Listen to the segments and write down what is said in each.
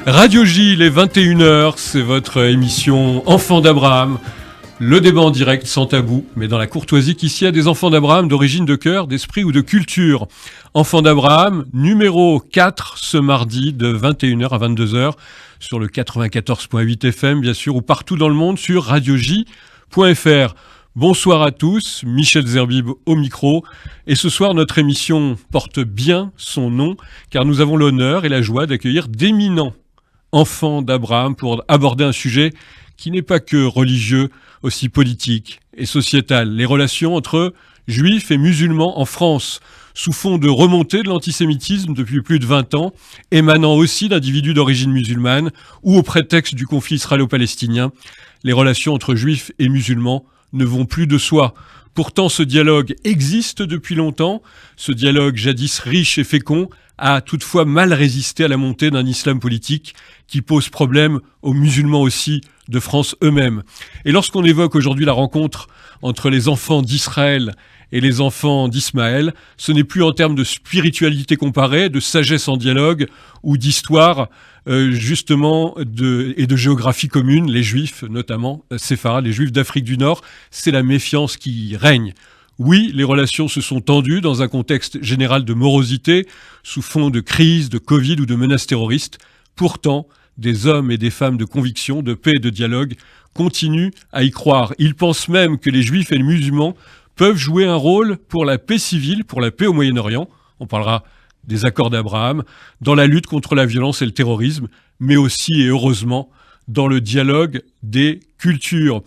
Radio J, il est 21h, c'est votre émission Enfants d'Abraham. Le débat en direct sans tabou, mais dans la courtoisie qui sied à des enfants d'Abraham d'origine, de cœur, d'esprit ou de culture. Enfants d'Abraham, numéro 4, ce mardi de 21h à 22h, sur le 94.8 FM, bien sûr, ou partout dans le monde sur radioj.fr. Bonsoir à tous, Michel Zerbib au micro. Et ce soir, notre émission porte bien son nom, car nous avons l'honneur et la joie d'accueillir d'éminents enfants d'Abraham pour aborder un sujet qui n'est pas que religieux, aussi politique et sociétal. Les relations entre juifs et musulmans en France, sous fond de remontée de l'antisémitisme depuis plus de 20 ans, émanant aussi d'individus d'origine musulmane ou au prétexte du conflit israélo-palestinien. Les relations entre juifs et musulmans ne vont plus de soi. Pourtant, ce dialogue existe depuis longtemps. Ce dialogue, jadis riche et fécond, a toutefois mal résisté à la montée d'un islam politique qui pose problème aux musulmans aussi de France eux-mêmes. Et lorsqu'on évoque aujourd'hui la rencontre entre les enfants d'Israël et les enfants d'Ismaël, ce n'est plus en termes de spiritualité comparée, de sagesse en dialogue ou d'histoire justement et de géographie commune, les juifs notamment, séfarades, les juifs d'Afrique du Nord, c'est la méfiance qui règne. Oui, les relations se sont tendues dans un contexte général de morosité, sous fond de crise, de Covid ou de menaces terroristes. Pourtant, des hommes et des femmes de conviction, de paix et de dialogue continuent à y croire. Ils pensent même que les juifs et les musulmans peuvent jouer un rôle pour la paix civile, pour la paix au Moyen-Orient. On parlera des accords d'Abraham, dans la lutte contre la violence et le terrorisme, mais aussi et heureusement dans le dialogue des cultures.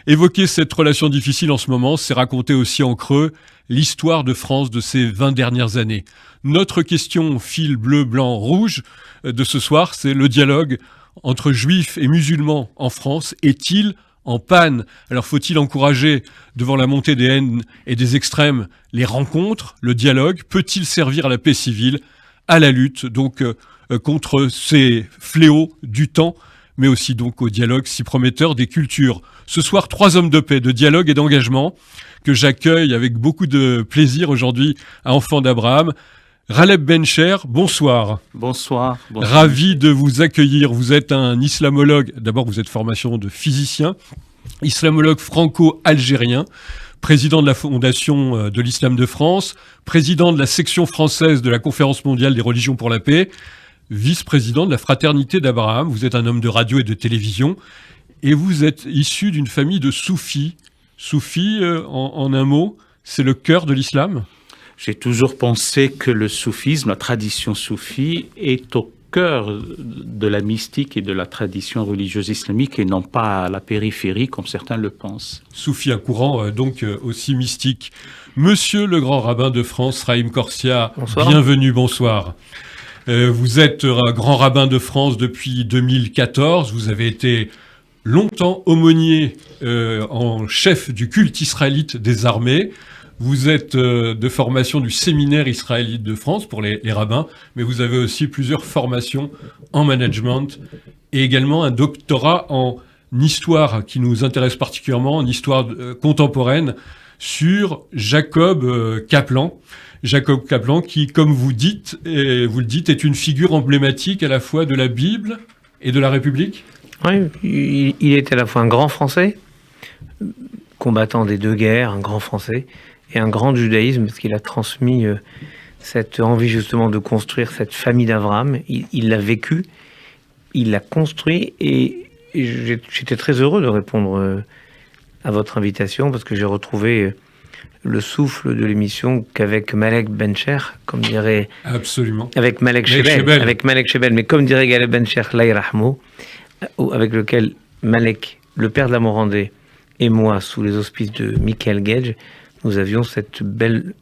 Évoquer cette relation difficile en ce moment, c'est raconter aussi en creux l'histoire de France de ces 20 dernières années. Notre question fil bleu, blanc, rouge de ce soir, c'est le dialogue entre juifs et musulmans en France est-il en panne? Alors faut-il encourager, devant la montée des haines et des extrêmes, les rencontres, le dialogue? Peut-il servir à la paix civile, à la lutte donc contre ces fléaux du temps, mais aussi donc au dialogue si prometteur des cultures? Ce soir, 3 hommes de paix, de dialogue et d'engagement que j'accueille avec beaucoup de plaisir aujourd'hui à Enfants d'Abraham. Raleb Bencher, bonsoir. Bonsoir. Ravi de vous accueillir. Vous êtes un islamologue. D'abord, vous êtes formation de physicien, islamologue franco-algérien, président de la Fondation de l'Islam de France, président de la section française de la Conférence mondiale des religions pour la paix, vice-président de la Fraternité d'Abraham. Vous êtes un homme de radio et de télévision et vous êtes issu d'une famille de soufis. Soufis, en un mot, c'est le cœur de l'islam? J'ai toujours pensé que le soufisme, la tradition soufie, est au cœur de la mystique et de la tradition religieuse islamique et non pas à la périphérie comme certains le pensent. Soufi, un courant donc aussi mystique. Monsieur le grand rabbin de France, Raïm Corsia, bonsoir. Bienvenue, bonsoir. Vous êtes grand rabbin de France depuis 2014. Vous avez été longtemps aumônier en chef du culte israélite des armées. Vous êtes de formation du séminaire israélite de France pour les rabbins, mais vous avez aussi plusieurs formations en management et également un doctorat en histoire qui nous intéresse particulièrement, en histoire contemporaine, sur Jacob Kaplan. Jacob Kaplan qui, comme vous le dites, est une figure emblématique à la fois de la Bible et de la République. Oui, il était à la fois un grand Français, combattant des deux guerres, un grand Français, et un grand judaïsme, parce qu'il a transmis cette envie justement de construire cette famille d'Abraham. Il l'a vécu, il l'a construit, et j'étais très heureux de répondre à votre invitation, parce que j'ai retrouvé le souffle de l'émission qu'avec Malek Bencher, comme dirait... Absolument. Avec Malek Shebel, mais comme dirait Galeb Bencher, Laïrahmo, avec lequel Malek, le père de la Morandais, et moi, sous les auspices de Michael Gage, nous avions cette belle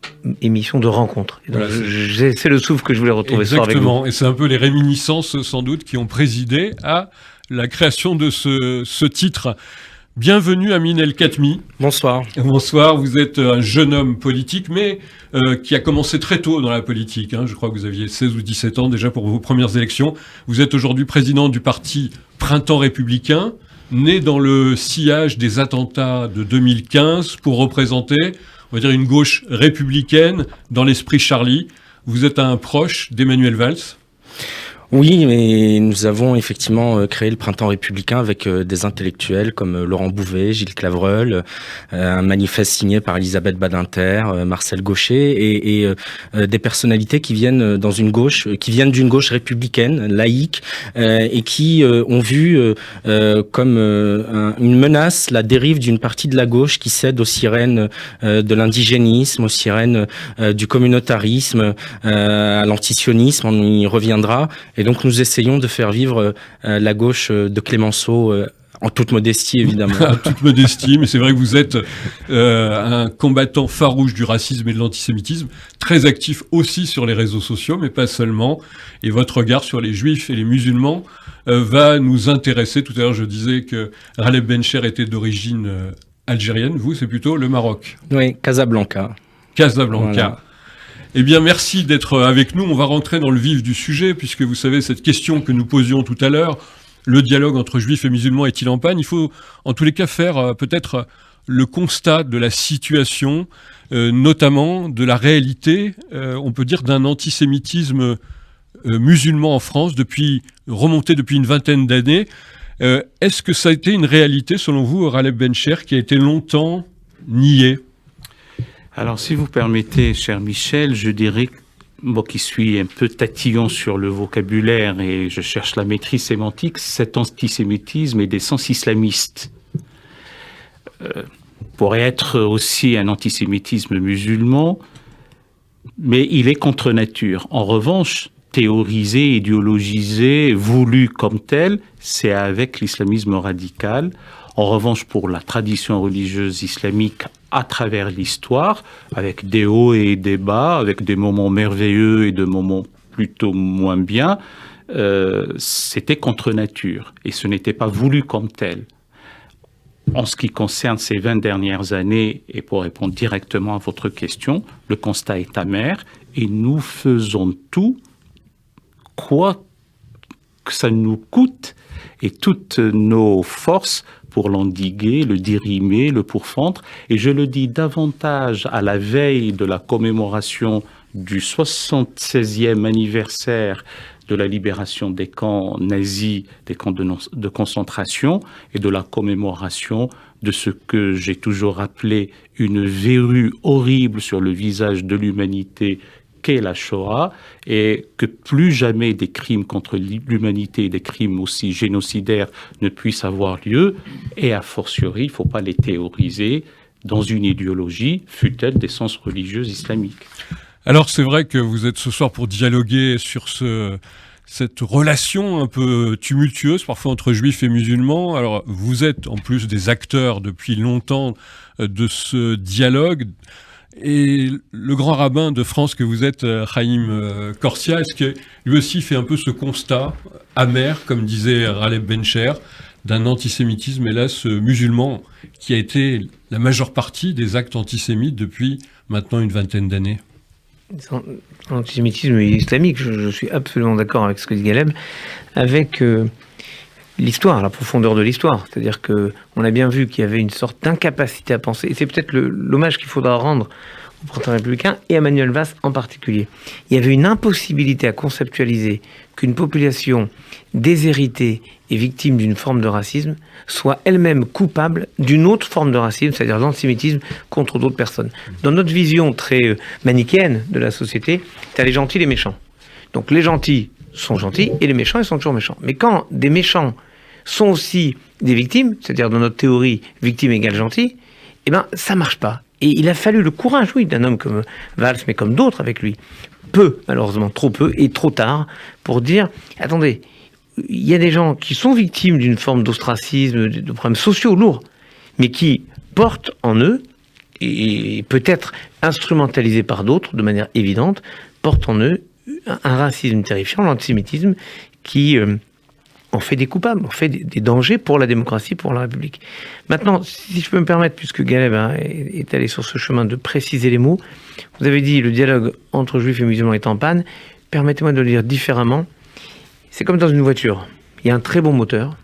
émission de rencontre. Et donc, voilà, c'est le souffle que je voulais retrouver ce soir avec vous. Exactement, et c'est un peu les réminiscences sans doute qui ont présidé à la création de ce titre. Bienvenue Amin El-Khatmi. Bonsoir. Bonsoir, vous êtes un jeune homme politique, mais qui a commencé très tôt dans la politique. Je crois que vous aviez 16 ou 17 ans déjà pour vos premières élections. Vous êtes aujourd'hui président du parti Printemps républicain, né dans le sillage des attentats de 2015 pour représenter, on va dire, une gauche républicaine dans l'esprit Charlie. Vous êtes un proche d'Emmanuel Valls? Oui, mais nous avons effectivement créé le Printemps républicain avec des intellectuels comme Laurent Bouvet, Gilles Clavreul, un manifeste signé par Elisabeth Badinter, Marcel Gaucher et des personnalités qui viennent d'une gauche républicaine, laïque, et qui ont vu comme une menace la dérive d'une partie de la gauche qui cède aux sirènes de l'indigénisme, aux sirènes du communautarisme, à l'antisionisme, on y reviendra. Et donc nous essayons de faire vivre la gauche de Clémenceau, en toute modestie évidemment. En toute modestie, mais c'est vrai que vous êtes un combattant farouche du racisme et de l'antisémitisme, très actif aussi sur les réseaux sociaux, mais pas seulement. Et votre regard sur les juifs et les musulmans va nous intéresser. Tout à l'heure, je disais que Ghaleb Bencher était d'origine algérienne. Vous, c'est plutôt le Maroc. Oui, Casablanca. Voilà. Eh bien, merci d'être avec nous. On va rentrer dans le vif du sujet, puisque vous savez, cette question que nous posions tout à l'heure, le dialogue entre juifs et musulmans est-il en panne ? Il faut, en tous les cas, faire peut-être le constat de la situation, notamment de la réalité, on peut dire, d'un antisémitisme musulman en France, remonté depuis une vingtaine d'années. Est-ce que ça a été une réalité, selon vous, Ghaleb Bencher, qui a été longtemps niée ? Alors, si vous permettez, cher Michel, je dirais, moi qui suis un peu tatillon sur le vocabulaire et je cherche la maîtrise sémantique, cet antisémitisme est d'essence islamiste. Pourrait être aussi un antisémitisme musulman, mais il est contre nature. En revanche, théorisé, idéologisé, voulu comme tel, c'est avec l'islamisme radical. En revanche, pour la tradition religieuse islamique à travers l'histoire, avec des hauts et des bas, avec des moments merveilleux et des moments plutôt moins bien, c'était contre nature et ce n'était pas voulu comme tel. En ce qui concerne ces 20 dernières années, et pour répondre directement à votre question, le constat est amer et nous faisons tout, quoi que ça nous coûte, et toutes nos forces pour l'endiguer, le dérimer, le pourfendre. Et je le dis davantage à la veille de la commémoration du 76e anniversaire de la libération des camps nazis, des camps de concentration, et de la commémoration de ce que j'ai toujours appelé une verrue horrible sur le visage de l'humanité qu'est la Shoah, et que plus jamais des crimes contre l'humanité, des crimes aussi génocidaires ne puissent avoir lieu, et a fortiori, il ne faut pas les théoriser dans une idéologie, fût-elle d'essence religieuse islamique. Alors c'est vrai que vous êtes ce soir pour dialoguer sur cette relation un peu tumultueuse parfois entre juifs et musulmans. Alors vous êtes en plus des acteurs depuis longtemps de ce dialogue. Et le grand rabbin de France que vous êtes, Chaim Korsia, est-ce que lui aussi fait un peu ce constat amer, comme disait Ghaleb Bencher, d'un antisémitisme, hélas, musulman, qui a été la majeure partie des actes antisémites depuis maintenant une vingtaine d'années ? L'antisémitisme islamique, je suis absolument d'accord avec ce que dit Ghaleb, avec l'histoire, la profondeur de l'histoire. C'est-à-dire qu'on a bien vu qu'il y avait une sorte d'incapacité à penser, et c'est peut-être l'hommage qu'il faudra rendre au Printemps républicain et à Manuel Valls en particulier. Il y avait une impossibilité à conceptualiser qu'une population déshéritée et victime d'une forme de racisme soit elle-même coupable d'une autre forme de racisme, c'est-à-dire l'antisémitisme contre d'autres personnes. Dans notre vision très manichéenne de la société, tu as les gentils et les méchants. Donc les gentils sont gentils et les méchants, ils sont toujours méchants. Mais quand des méchants sont aussi des victimes, c'est-à-dire dans notre théorie, victime égale gentil, eh ben ça marche pas. Et il a fallu le courage, oui, d'un homme comme Valls, mais comme d'autres avec lui. Peu, malheureusement, trop peu et trop tard, pour dire, attendez, il y a des gens qui sont victimes d'une forme d'ostracisme, de problèmes sociaux lourds, mais qui portent en eux, et peut-être instrumentalisés par d'autres de manière évidente, portent en eux un racisme terrifiant, l'antisémitisme, qui en fait des coupables, en fait des dangers pour la démocratie, pour la République. Maintenant, si je peux me permettre, puisque Ghaleb est allé sur ce chemin de préciser les mots, vous avez dit le dialogue entre juifs et musulmans est en panne, permettez-moi de le dire différemment. C'est comme dans une voiture, il y a un très bon moteur,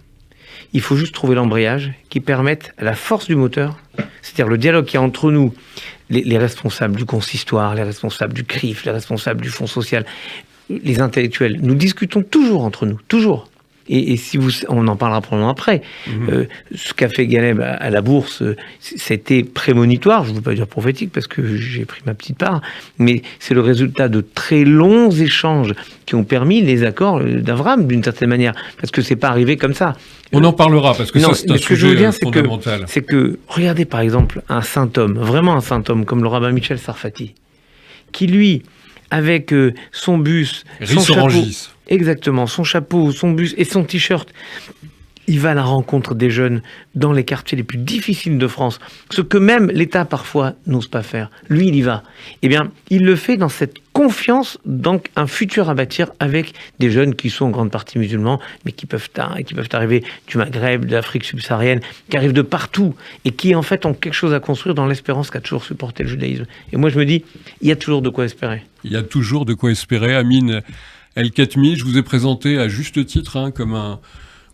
il faut juste trouver l'embrayage qui permette à la force du moteur, c'est-à-dire le dialogue qu'il y a entre nous, les responsables du consistoire, les responsables du CRIF, les responsables du Fonds social, les intellectuels, nous discutons toujours entre nous, toujours. Et si on en parlera probablement après. Ce qu'a fait Galeb à la Bourse, c'était prémonitoire, je ne veux pas dire prophétique parce que j'ai pris ma petite part, mais c'est le résultat de très longs échanges qui ont permis les accords d'Abraham d'une certaine manière, parce que c'est pas arrivé comme ça. On en parlera parce que ça c'est un sujet fondamental. C'est que regardez par exemple un saint homme, vraiment un saint homme comme le rabbin Michel Sarfati, qui lui, avec son bus, son chapeau, exactement, son chapeau, son bus et son t-shirt, il va à la rencontre des jeunes dans les quartiers les plus difficiles de France, ce que même l'État parfois n'ose pas faire. Lui, il y va. Eh bien, il le fait dans cette confiance, donc un futur à bâtir avec des jeunes qui sont en grande partie musulmans, mais qui peuvent arriver du Maghreb, de l'Afrique subsaharienne, qui arrivent de partout et qui en fait ont quelque chose à construire dans l'espérance qu'a toujours supporté le judaïsme. Et moi, je me dis, il y a toujours de quoi espérer. Il y a toujours de quoi espérer. Amin El-Khatmi, je vous ai présenté à juste titre comme un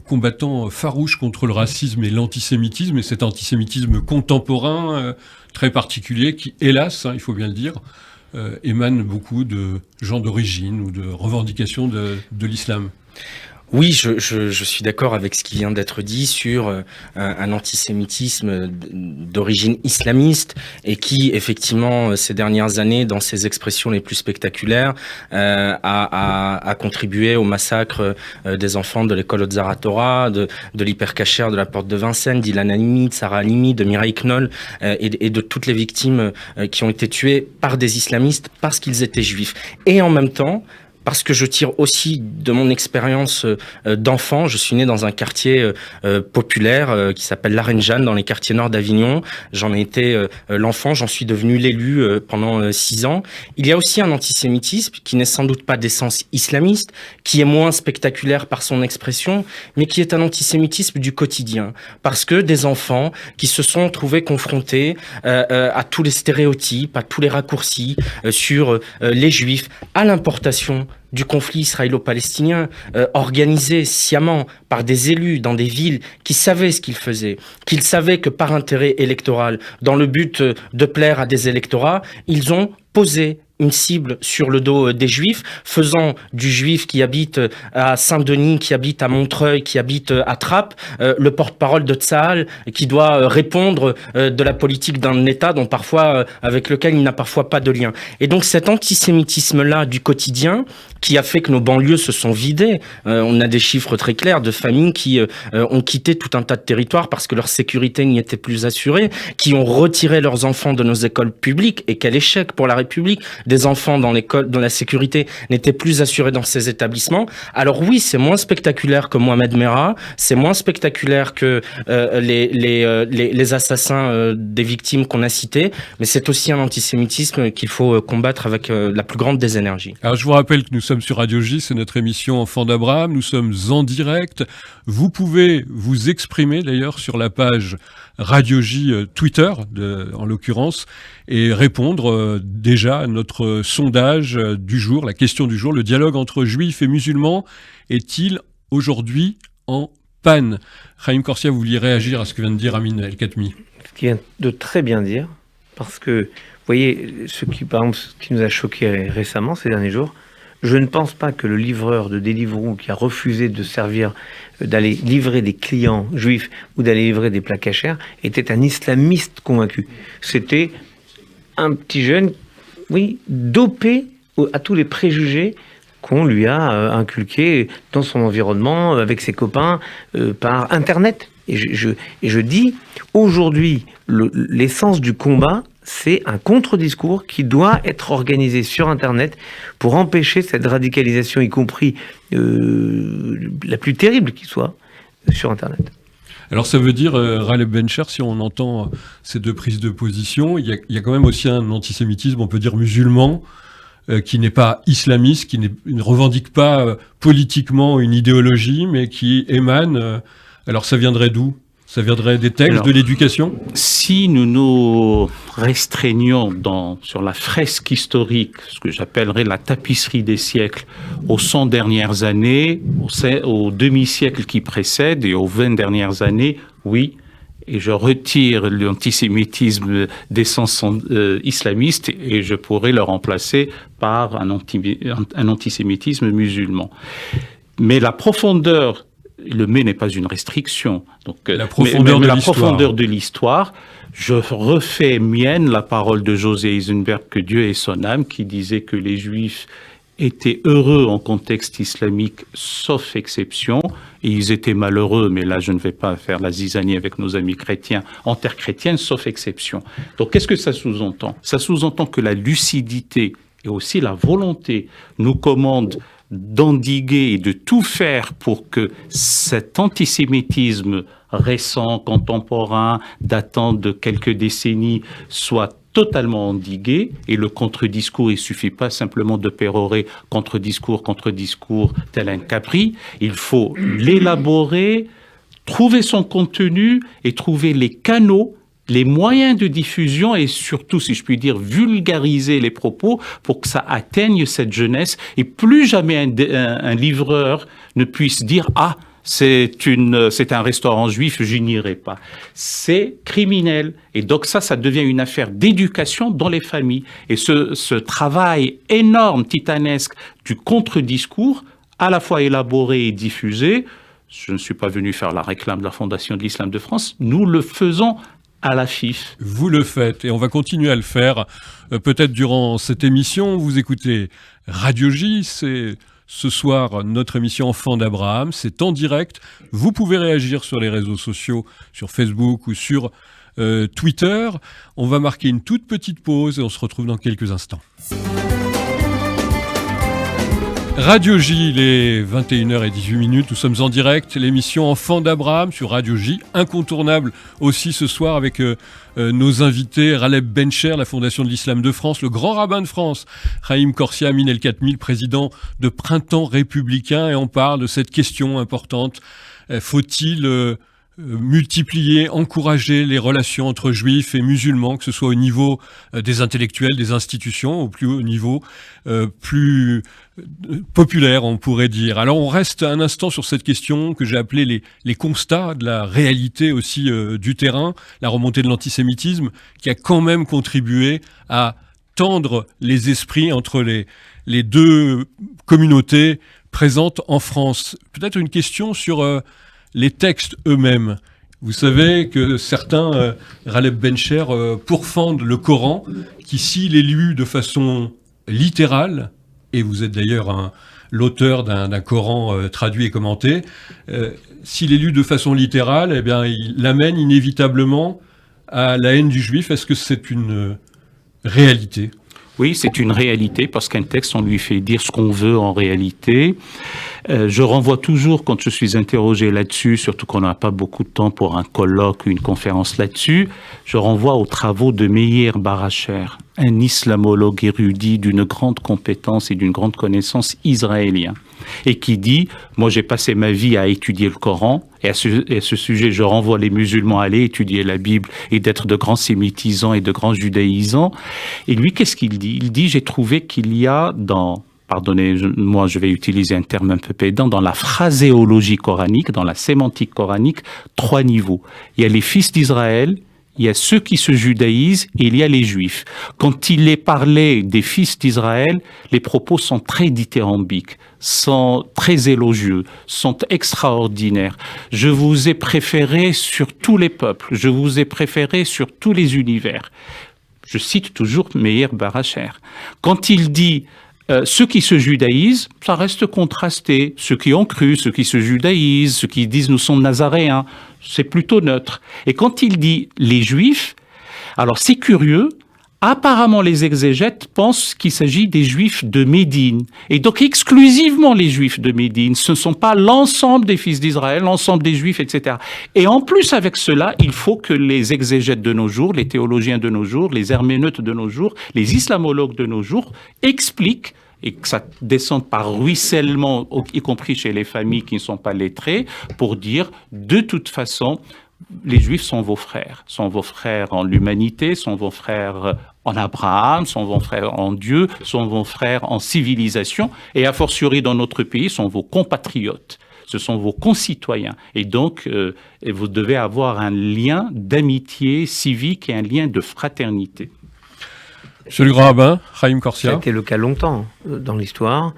combattant farouche contre le racisme et l'antisémitisme, et cet antisémitisme contemporain très particulier qui, hélas, il faut bien le dire, émane beaucoup de gens d'origine ou de revendications de l'islam. Oui, je suis d'accord avec ce qui vient d'être dit sur un antisémitisme d'origine islamiste et qui, effectivement, ces dernières années, dans ses expressions les plus spectaculaires, a contribué au massacre des enfants de l'école Ozar Torah, de l'hypercacher de la porte de Vincennes, d'Ilan Halimi, de Sarah Halimi, de Mireille Knoll et de toutes les victimes qui ont été tuées par des islamistes parce qu'ils étaient juifs. Et en même temps, parce que je tire aussi de mon expérience d'enfant. Je suis né dans un quartier populaire qui s'appelle l'Arenjane, dans les quartiers nord d'Avignon. J'en ai été l'enfant, j'en suis devenu l'élu pendant 6 ans. Il y a aussi un antisémitisme qui n'est sans doute pas d'essence islamiste, qui est moins spectaculaire par son expression, mais qui est un antisémitisme du quotidien. Parce que des enfants qui se sont trouvés confrontés à tous les stéréotypes, à tous les raccourcis sur les juifs, à l'importation du conflit israélo-palestinien, organisé sciemment par des élus dans des villes qui savaient ce qu'ils faisaient, qu'ils savaient que par intérêt électoral, dans le but de plaire à des électorats, ils ont posé une cible sur le dos des Juifs, faisant du Juif qui habite à Saint-Denis, qui habite à Montreuil, qui habite à Trappes, le porte-parole de Tsahal, qui doit répondre de la politique d'un État dont avec lequel il n'a parfois pas de lien. Et donc cet antisémitisme-là du quotidien, qui a fait que nos banlieues se sont vidées. On a des chiffres très clairs de familles qui ont quitté tout un tas de territoires parce que leur sécurité n'y était plus assurée, qui ont retiré leurs enfants de nos écoles publiques, et quel échec pour la République. Des enfants dans l'école, dont la sécurité n'était plus assurée dans ces établissements. Alors oui, c'est moins spectaculaire que Mohamed Merah, c'est moins spectaculaire que les assassins des victimes qu'on a cités, mais c'est aussi un antisémitisme qu'il faut combattre avec la plus grande des énergies. Alors je vous rappelle que nous sommes sur Radio J, c'est notre émission Enfants d'Abraham, nous sommes en direct. Vous pouvez vous exprimer d'ailleurs sur la page Radio J Twitter, en l'occurrence, et répondre déjà à notre sondage du jour, la question du jour: le dialogue entre juifs et musulmans est-il aujourd'hui en panne? Chaim Corsia, vous vouliez réagir à ce que vient de dire Amin El-Khatmi? Ce qu'il vient de très bien dire, parce que, vous voyez, par exemple, ce qui nous a choqué récemment, ces derniers jours, je ne pense pas que le livreur de Deliveroo qui a refusé de servir, d'aller livrer des clients juifs ou d'aller livrer des plats cachers était un islamiste convaincu. C'était un petit jeune, oui, dopé à tous les préjugés qu'on lui a inculqués dans son environnement, avec ses copains, par Internet. Et je dis, aujourd'hui, l'essence du combat, c'est un contre-discours qui doit être organisé sur Internet pour empêcher cette radicalisation, y compris la plus terrible qui soit, sur Internet. Alors ça veut dire, Ghaleb Bencher, si on entend ces deux prises de position, il y a quand même aussi un antisémitisme, on peut dire musulman, qui n'est pas islamiste, qui ne revendique pas politiquement une idéologie, mais qui émane... alors ça viendrait d'où ? Ça viendrait des textes, de l'éducation ? Si nous nous restreignons sur la fresque historique, ce que j'appellerais la tapisserie des siècles, aux 100 dernières années, au demi-siècle qui précède et aux 20 dernières années, oui, et je retire l'antisémitisme d'essence islamiste et je pourrais le remplacer par un antisémitisme musulman. Mais la profondeur, le mais n'est pas une restriction. Donc, la profondeur de l'histoire, je refais mienne la parole de José Eisenberg, que Dieu ait son âme, qui disait que les Juifs étaient heureux en contexte islamique, sauf exception, et ils étaient malheureux, mais là je ne vais pas faire la zizanie avec nos amis chrétiens, en terre chrétienne, sauf exception. Donc qu'est-ce que ça sous-entend ? Ça sous-entend que la lucidité et aussi la volonté nous commandent d'endiguer et de tout faire pour que cet antisémitisme récent, contemporain, datant de quelques décennies, soit totalement endigué, et le contre-discours, il suffit pas simplement de pérorer contre-discours, tel un capri, il faut l'élaborer, trouver son contenu et trouver les canaux, les moyens de diffusion et surtout, si je puis dire, vulgariser les propos pour que ça atteigne cette jeunesse et plus jamais un livreur ne puisse dire « Ah, c'est un restaurant juif, je n'irai pas ». C'est criminel. Et donc ça devient une affaire d'éducation dans les familles. Et ce travail énorme, titanesque du contre-discours, à la fois élaboré et diffusé, je ne suis pas venu faire la réclame de la Fondation de l'Islam de France, nous le faisons à la FIF. Vous le faites et on va continuer à le faire. Peut-être durant cette émission, vous écoutez Radio J, c'est ce soir notre émission Enfants d'Abraham, c'est en direct. Vous pouvez réagir sur les réseaux sociaux, sur Facebook ou sur Twitter. On va marquer une toute petite pause et on se retrouve dans quelques instants. Radio J, il est 21h18, nous sommes en direct, l'émission Enfants d'Abraham sur Radio J, incontournable aussi ce soir avec nos invités, Raleb Bencher, la Fondation de l'Islam de France, le grand rabbin de France, Haïm Korsia, Amin El Khatmil, président de Printemps républicain, et on parle de cette question importante, faut-il multiplier, encourager les relations entre juifs et musulmans, que ce soit au niveau des intellectuels, des institutions, au plus haut niveau, plus populaire, on pourrait dire. Alors on reste un instant sur cette question que j'ai appelée les constats de la réalité aussi du terrain, la remontée de l'antisémitisme, qui a quand même contribué à tendre les esprits entre les deux communautés présentes en France. Peut-être une question sur les textes eux-mêmes. Vous savez que certains, Raleb Bencher, pourfendent le Coran, qui s'il est lu de façon littérale, et vous êtes d'ailleurs l'auteur d'un Coran traduit et commenté, s'il est lu de façon littérale, eh bien, il l'amène inévitablement à la haine du juif. Est-ce que c'est une réalité ? Oui, c'est une réalité parce qu'un texte, on lui fait dire ce qu'on veut en réalité. Je renvoie toujours, quand je suis interrogé là-dessus, surtout qu'on n'a pas beaucoup de temps pour un colloque ou une conférence là-dessus, je renvoie aux travaux de Meir Baracher, un islamologue érudit d'une grande compétence et d'une grande connaissance israélien, et qui dit « Moi, j'ai passé ma vie à étudier le Coran, et à ce sujet, je renvoie les musulmans à aller étudier la Bible et d'être de grands sémitisants et de grands judaïsants. » Et lui, qu'est-ce qu'il dit ? Il dit « J'ai trouvé qu'il y a dans... » Pardonnez-moi, je vais utiliser un terme un peu pédant, dans la phraséologie coranique, dans la sémantique coranique, 3 niveaux. Il y a les fils d'Israël, il y a ceux qui se judaïsent et il y a les juifs. Quand il est parlé des fils d'Israël, les propos sont très dithyrambiques, sont très élogieux, sont extraordinaires. Je vous ai préféré sur tous les peuples, je vous ai préféré sur tous les univers. Je cite toujours Meir Baracher. Quand il dit ceux qui se judaïsent, ça reste contrasté. Ceux qui ont cru, ceux qui se judaïsent, ceux qui disent nous sommes nazaréens, c'est plutôt neutre. Et quand il dit les juifs, alors c'est curieux, apparemment les exégètes pensent qu'il s'agit des juifs de Médine. Et donc exclusivement les juifs de Médine, ce ne sont pas l'ensemble des fils d'Israël, l'ensemble des juifs, etc. Et en plus avec cela, il faut que les exégètes de nos jours, les théologiens de nos jours, les herméneutes de nos jours, les islamologues de nos jours expliquent, et que ça descende par ruissellement, y compris chez les familles qui ne sont pas lettrées, pour dire, de toute façon, les Juifs sont vos frères en l'humanité, sont vos frères en Abraham, sont vos frères en Dieu, sont vos frères en civilisation, et a fortiori dans notre pays, sont vos compatriotes. ce sont vos concitoyens. Et donc, vous devez avoir un lien d'amitié civique et un lien de fraternité. Monsieur le grand rabbin, Haïm Corsia. Ça a été le cas longtemps dans l'histoire.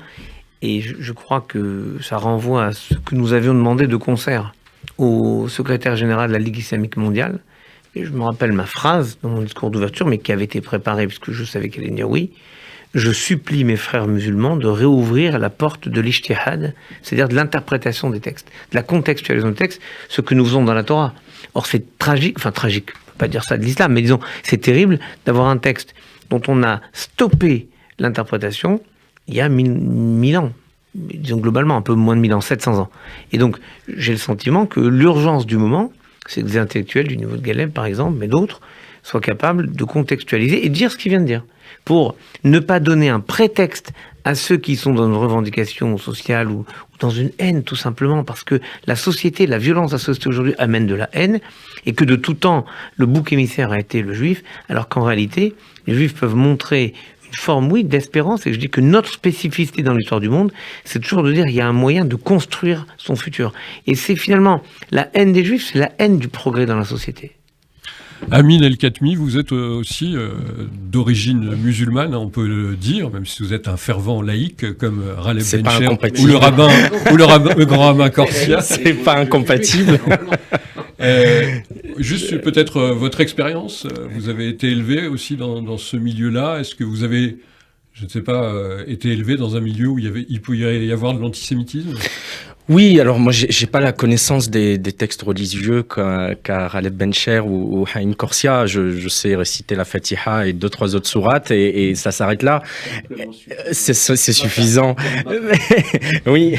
Et je crois que ça renvoie à ce que nous avions demandé de concert au secrétaire général de la Ligue islamique mondiale. Et je me rappelle ma phrase dans mon discours d'ouverture, mais qui avait été préparée puisque je savais qu'elle allait dire oui. Je supplie mes frères musulmans de réouvrir la porte de l'ijtihad, c'est-à-dire de l'interprétation des textes, de la contextualisation des textes, ce que nous faisons dans la Torah. Or, c'est tragique, on ne peut pas dire ça de l'islam, mais disons, c'est terrible d'avoir un texte dont on a stoppé l'interprétation il y a 1000 ans. Disons globalement, un peu moins de 1000 ans, 700 ans. Et donc, j'ai le sentiment que l'urgence du moment, c'est que des intellectuels du niveau de Galeb, par exemple, mais d'autres, soient capables de contextualiser et de dire ce qu'il vient de dire, pour ne pas donner un prétexte à ceux qui sont dans une revendication sociale ou dans une haine, tout simplement, parce que la société, la violence de la société aujourd'hui amène de la haine, et que de tout temps, le bouc émissaire a été le juif, alors qu'en réalité, les juifs peuvent montrer une forme, oui, d'espérance, et je dis que notre spécificité dans l'histoire du monde, c'est toujours de dire qu'il y a un moyen de construire son futur. Et c'est finalement la haine des juifs, c'est la haine du progrès dans la société. Amin El-Khatmi, vous êtes aussi d'origine musulmane, on peut le dire, même si vous êtes un fervent laïque comme Ralef Bencher ou le grand rabbin Corsia. C'est pas incompatible. Juste peut-être votre expérience. Vous avez été élevé aussi dans ce milieu-là. Est-ce que vous avez, je ne sais pas, été élevé dans un milieu où il peut y avoir de l'antisémitisme ? Oui, alors moi j'ai pas la connaissance des textes religieux qu'a Ralef Bencher ou Haïm Corsia. Je sais réciter la Fatiha et 2-3 autres sourates et ça s'arrête là. C'est suffisant. Oui,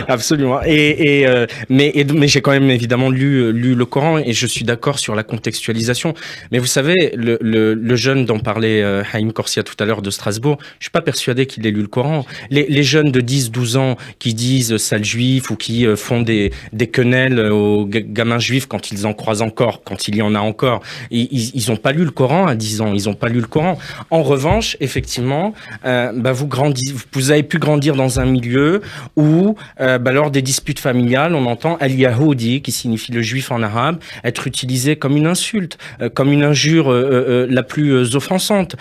absolument. Mais j'ai quand même évidemment lu le Coran et je suis d'accord sur la contextualisation. Mais vous savez, le jeune dont parlait Haïm Corsia tout à l'heure de Strasbourg, je suis pas persuadé qu'il ait lu le Coran. Les jeunes de 10-12 ans qui disent sale juif ou qui font des quenelles aux gamins juifs quand ils en croisent encore, quand il y en a encore. Ils ont pas lu le Coran à 10 ans, ils ont pas lu le Coran. En revanche, effectivement, vous avez pu grandir dans un milieu où, lors des disputes familiales, on entend al-Yahoudi, qui signifie le juif en arabe, être utilisé comme une insulte, comme une injure la plus offensante.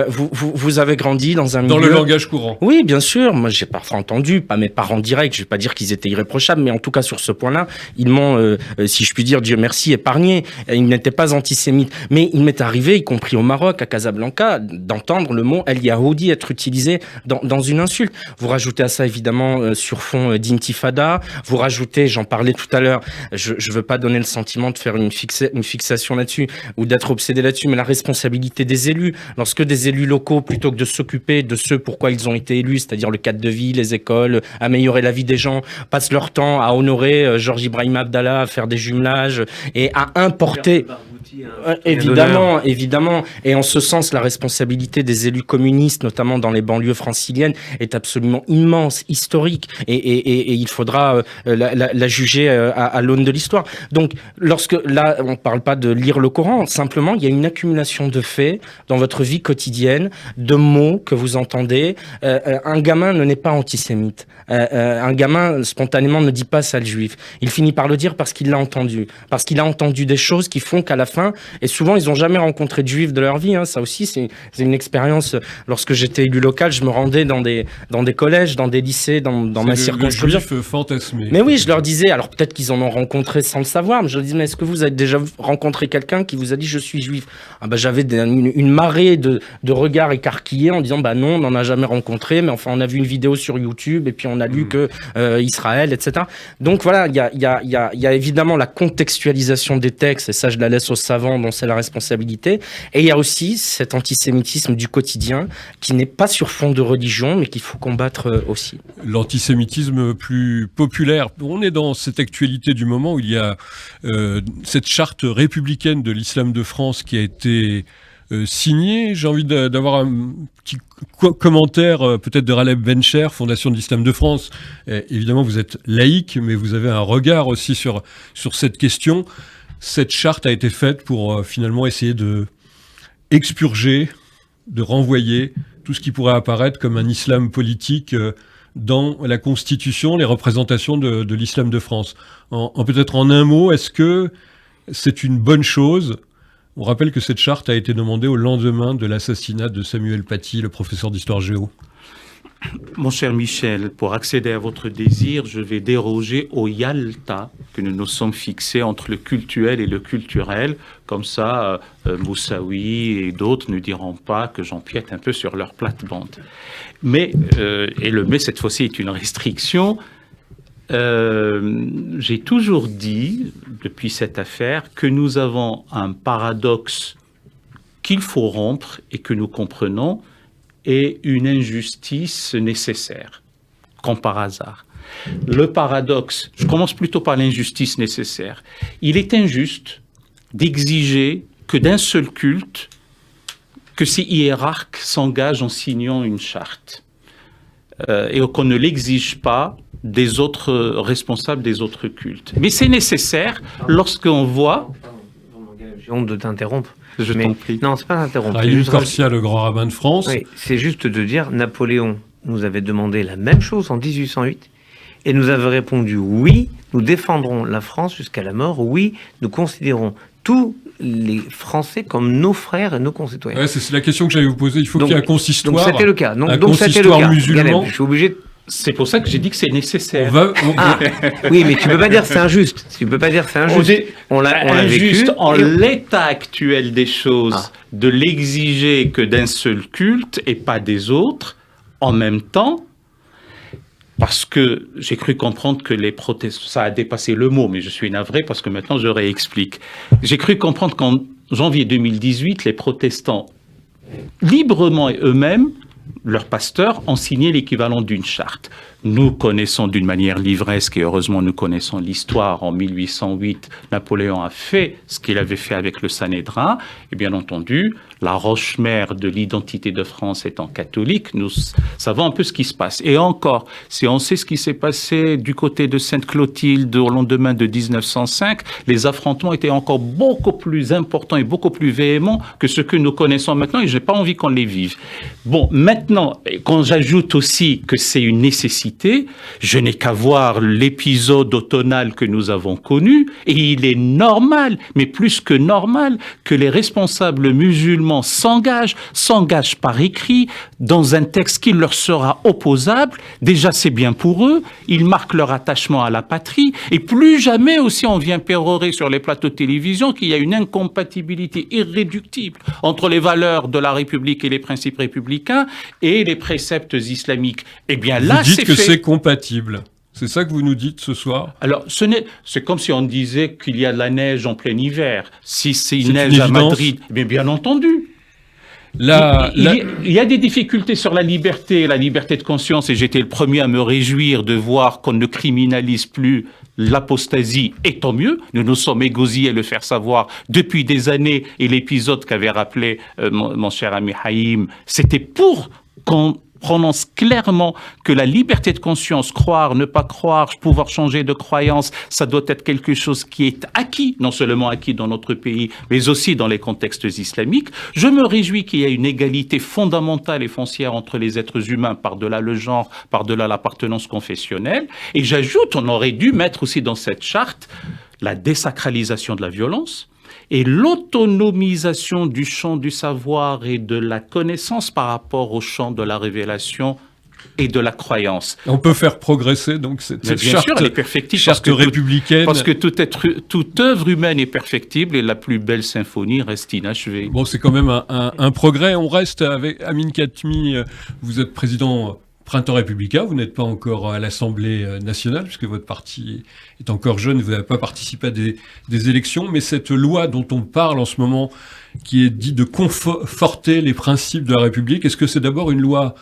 Vous avez grandi dans un milieu... Dans le langage courant. Oui, bien sûr. Moi, j'ai parfois entendu, pas mes parents directs, je vais pas dire qu'ils étaient irréprochables, mais en tout cas sur ce point-là, ils m'ont, si je puis dire, Dieu merci, épargné. Ils n'étaient pas antisémites. Mais il m'est arrivé, y compris au Maroc, à Casablanca, d'entendre le mot el-Yahoudi être utilisé dans une insulte. Vous rajoutez à ça, évidemment, sur fond d'intifada. Vous rajoutez, j'en parlais tout à l'heure, je veux pas donner le sentiment de faire une fixation là-dessus ou d'être obsédé là-dessus, mais la responsabilité des élus. Lorsque des élus locaux, plutôt que de s'occuper de ce pourquoi ils ont été élus, c'est-à-dire le cadre de vie, les écoles, améliorer la vie des gens, passent leur temps à honorer Georges Ibrahim Abdallah, à faire des jumelages et à importer... Évidemment. Et en ce sens, la responsabilité des élus communistes, notamment dans les banlieues franciliennes, est absolument immense, historique, et il faudra la juger à l'aune de l'histoire. Donc, là, on parle pas de lire le Coran, simplement, il y a une accumulation de faits dans votre vie quotidienne, de mots que vous entendez. Un gamin ne naît pas antisémite. Un gamin, spontanément, ne dit pas sale juif. Il finit par le dire parce qu'il l'a entendu. Parce qu'il a entendu des choses qui font qu'à la fin, et souvent, ils n'ont jamais rencontré de juifs de leur vie. Ça aussi, c'est une expérience. Lorsque j'étais élu local, je me rendais dans des collèges, dans des lycées, dans ma circonscription. Le juif fantasmé. Mais oui, je leur disais, alors peut-être qu'ils en ont rencontré sans le savoir, mais je leur disais, mais est-ce que vous avez déjà rencontré quelqu'un qui vous a dit je suis juif ? J'avais une marée de regards écarquillés en disant, non, on n'en a jamais rencontré, mais enfin, on a vu une vidéo sur YouTube et puis on a lu que Israël, etc. Donc voilà, il y a évidemment la contextualisation des textes, et ça, je la laisse aux savants dont c'est la responsabilité. Et il y a aussi cet antisémitisme du quotidien qui n'est pas sur fond de religion, mais qu'il faut combattre aussi. L'antisémitisme plus populaire. On est dans cette actualité du moment où il y a cette charte républicaine de l'islam de France qui a été signée. J'ai envie d'avoir un petit commentaire peut-être de Ralef Bencher, Fondation de l'Islam de France. Évidemment, vous êtes laïque, mais vous avez un regard aussi sur cette question. Cette charte a été faite pour finalement essayer de expurger, de renvoyer tout ce qui pourrait apparaître comme un islam politique dans la Constitution les représentations de l'islam de France. Peut-être en un mot, est-ce que c'est une bonne chose ? On rappelle que cette charte a été demandée au lendemain de l'assassinat de Samuel Paty, le professeur d'histoire géo. Mon cher Michel, pour accéder à votre désir, je vais déroger au Yalta que nous nous sommes fixés entre le cultuel et le culturel. Comme ça, Moussaoui et d'autres ne diront pas que j'empiète un peu sur leur plate-bande. Mais cette fois-ci est une restriction. J'ai toujours dit, depuis cette affaire, que nous avons un paradoxe qu'il faut rompre et que nous comprenons, et une injustice nécessaire, comme par hasard. Le paradoxe, je commence plutôt par l'injustice nécessaire. Il est injuste d'exiger que d'un seul culte, que ces hiérarques s'engagent en signant une charte, et qu'on ne l'exige pas des autres responsables des autres cultes. Mais c'est nécessaire lorsqu'on voit... J'ai honte de t'interrompre. Je t'en prie. Non, c'est pas d'interrompre. Raïm Corsia, le grand rabbin de France. Oui, c'est juste de dire, Napoléon nous avait demandé la même chose en 1808, et nous avait répondu oui, nous défendrons la France jusqu'à la mort, oui, nous considérons tous les Français comme nos frères et nos concitoyens. Ouais, c'est la question que j'allais vous poser. Il faut qu'il y ait un consistoire. Donc c'était le cas. Donc c'était le cas. Musulman. Galeb, je suis obligé de... C'est pour ça que j'ai dit que c'est nécessaire. Oui, mais tu peux pas dire c'est injuste. Tu peux pas dire c'est injuste. On l'a injuste vécu, en l'état actuel des choses, de l'exiger que d'un seul culte et pas des autres, en même temps, parce que j'ai cru comprendre que les protestants, ça a dépassé le mot, mais je suis navré parce que maintenant je réexplique. J'ai cru comprendre qu'en janvier 2018, les protestants, librement et eux-mêmes, leurs pasteurs ont signé l'équivalent d'une charte. Nous connaissons d'une manière livresque, et heureusement nous connaissons l'histoire, en 1808, Napoléon a fait ce qu'il avait fait avec le Sanhédrin, et bien entendu, la roche-mère de l'identité de France étant catholique, nous savons un peu ce qui se passe. Et encore, si on sait ce qui s'est passé du côté de Sainte-Clotilde au lendemain de 1905, les affrontements étaient encore beaucoup plus importants et beaucoup plus véhéments que ce que nous connaissons maintenant, et je n'ai pas envie qu'on les vive. Bon, maintenant, quand j'ajoute aussi que c'est une nécessité, je n'ai qu'à voir l'épisode automnal que nous avons connu, et il est normal, mais plus que normal, que les responsables musulmans s'engagent par écrit dans un texte qui leur sera opposable. Déjà, c'est bien pour eux, ils marquent leur attachement à la patrie, et plus jamais aussi on vient pérorer sur les plateaux de télévision qu'il y a une incompatibilité irréductible entre les valeurs de la République et les principes républicains et les préceptes islamiques. Eh bien là, c'est fait. C'est compatible. C'est ça que vous nous dites ce soir? Alors, c'est comme si on disait qu'il y a de la neige en plein hiver. Si c'est une neige à Madrid, bien entendu. Il y a des difficultés sur la liberté de conscience, et j'étais le premier à me réjouir de voir qu'on ne criminalise plus l'apostasie, et tant mieux. Nous nous sommes égosillés à le faire savoir depuis des années, et l'épisode qu'avait rappelé mon cher ami Haïm, c'était pour qu'on prononce clairement que la liberté de conscience, croire, ne pas croire, pouvoir changer de croyance, ça doit être quelque chose qui est acquis, non seulement acquis dans notre pays, mais aussi dans les contextes islamiques. Je me réjouis qu'il y ait une égalité fondamentale et foncière entre les êtres humains, par-delà le genre, par-delà l'appartenance confessionnelle. Et j'ajoute, on aurait dû mettre aussi dans cette charte la désacralisation de la violence, et l'autonomisation du champ du savoir et de la connaissance par rapport au champ de la révélation et de la croyance. On peut faire progresser donc cette charte, sûr, elle est perfectible charte républicaine. Parce que toute œuvre humaine est perfectible et la plus belle symphonie reste inachevée. Bon, c'est quand même un progrès. On reste avec Amin Khatmi. Vous êtes président Printemps républicain, vous n'êtes pas encore à l'Assemblée nationale, puisque votre parti est encore jeune, vous n'avez pas participé à des élections, mais cette loi dont on parle en ce moment, qui est dite de conforter les principes de la République, est-ce que c'est d'abord une loi,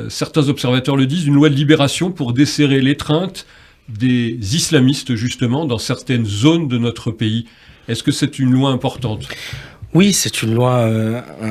certains observateurs le disent, une loi de libération pour desserrer l'étreinte des islamistes, justement, dans certaines zones de notre pays? Est-ce que c'est une loi importante ? Oui, c'est une loi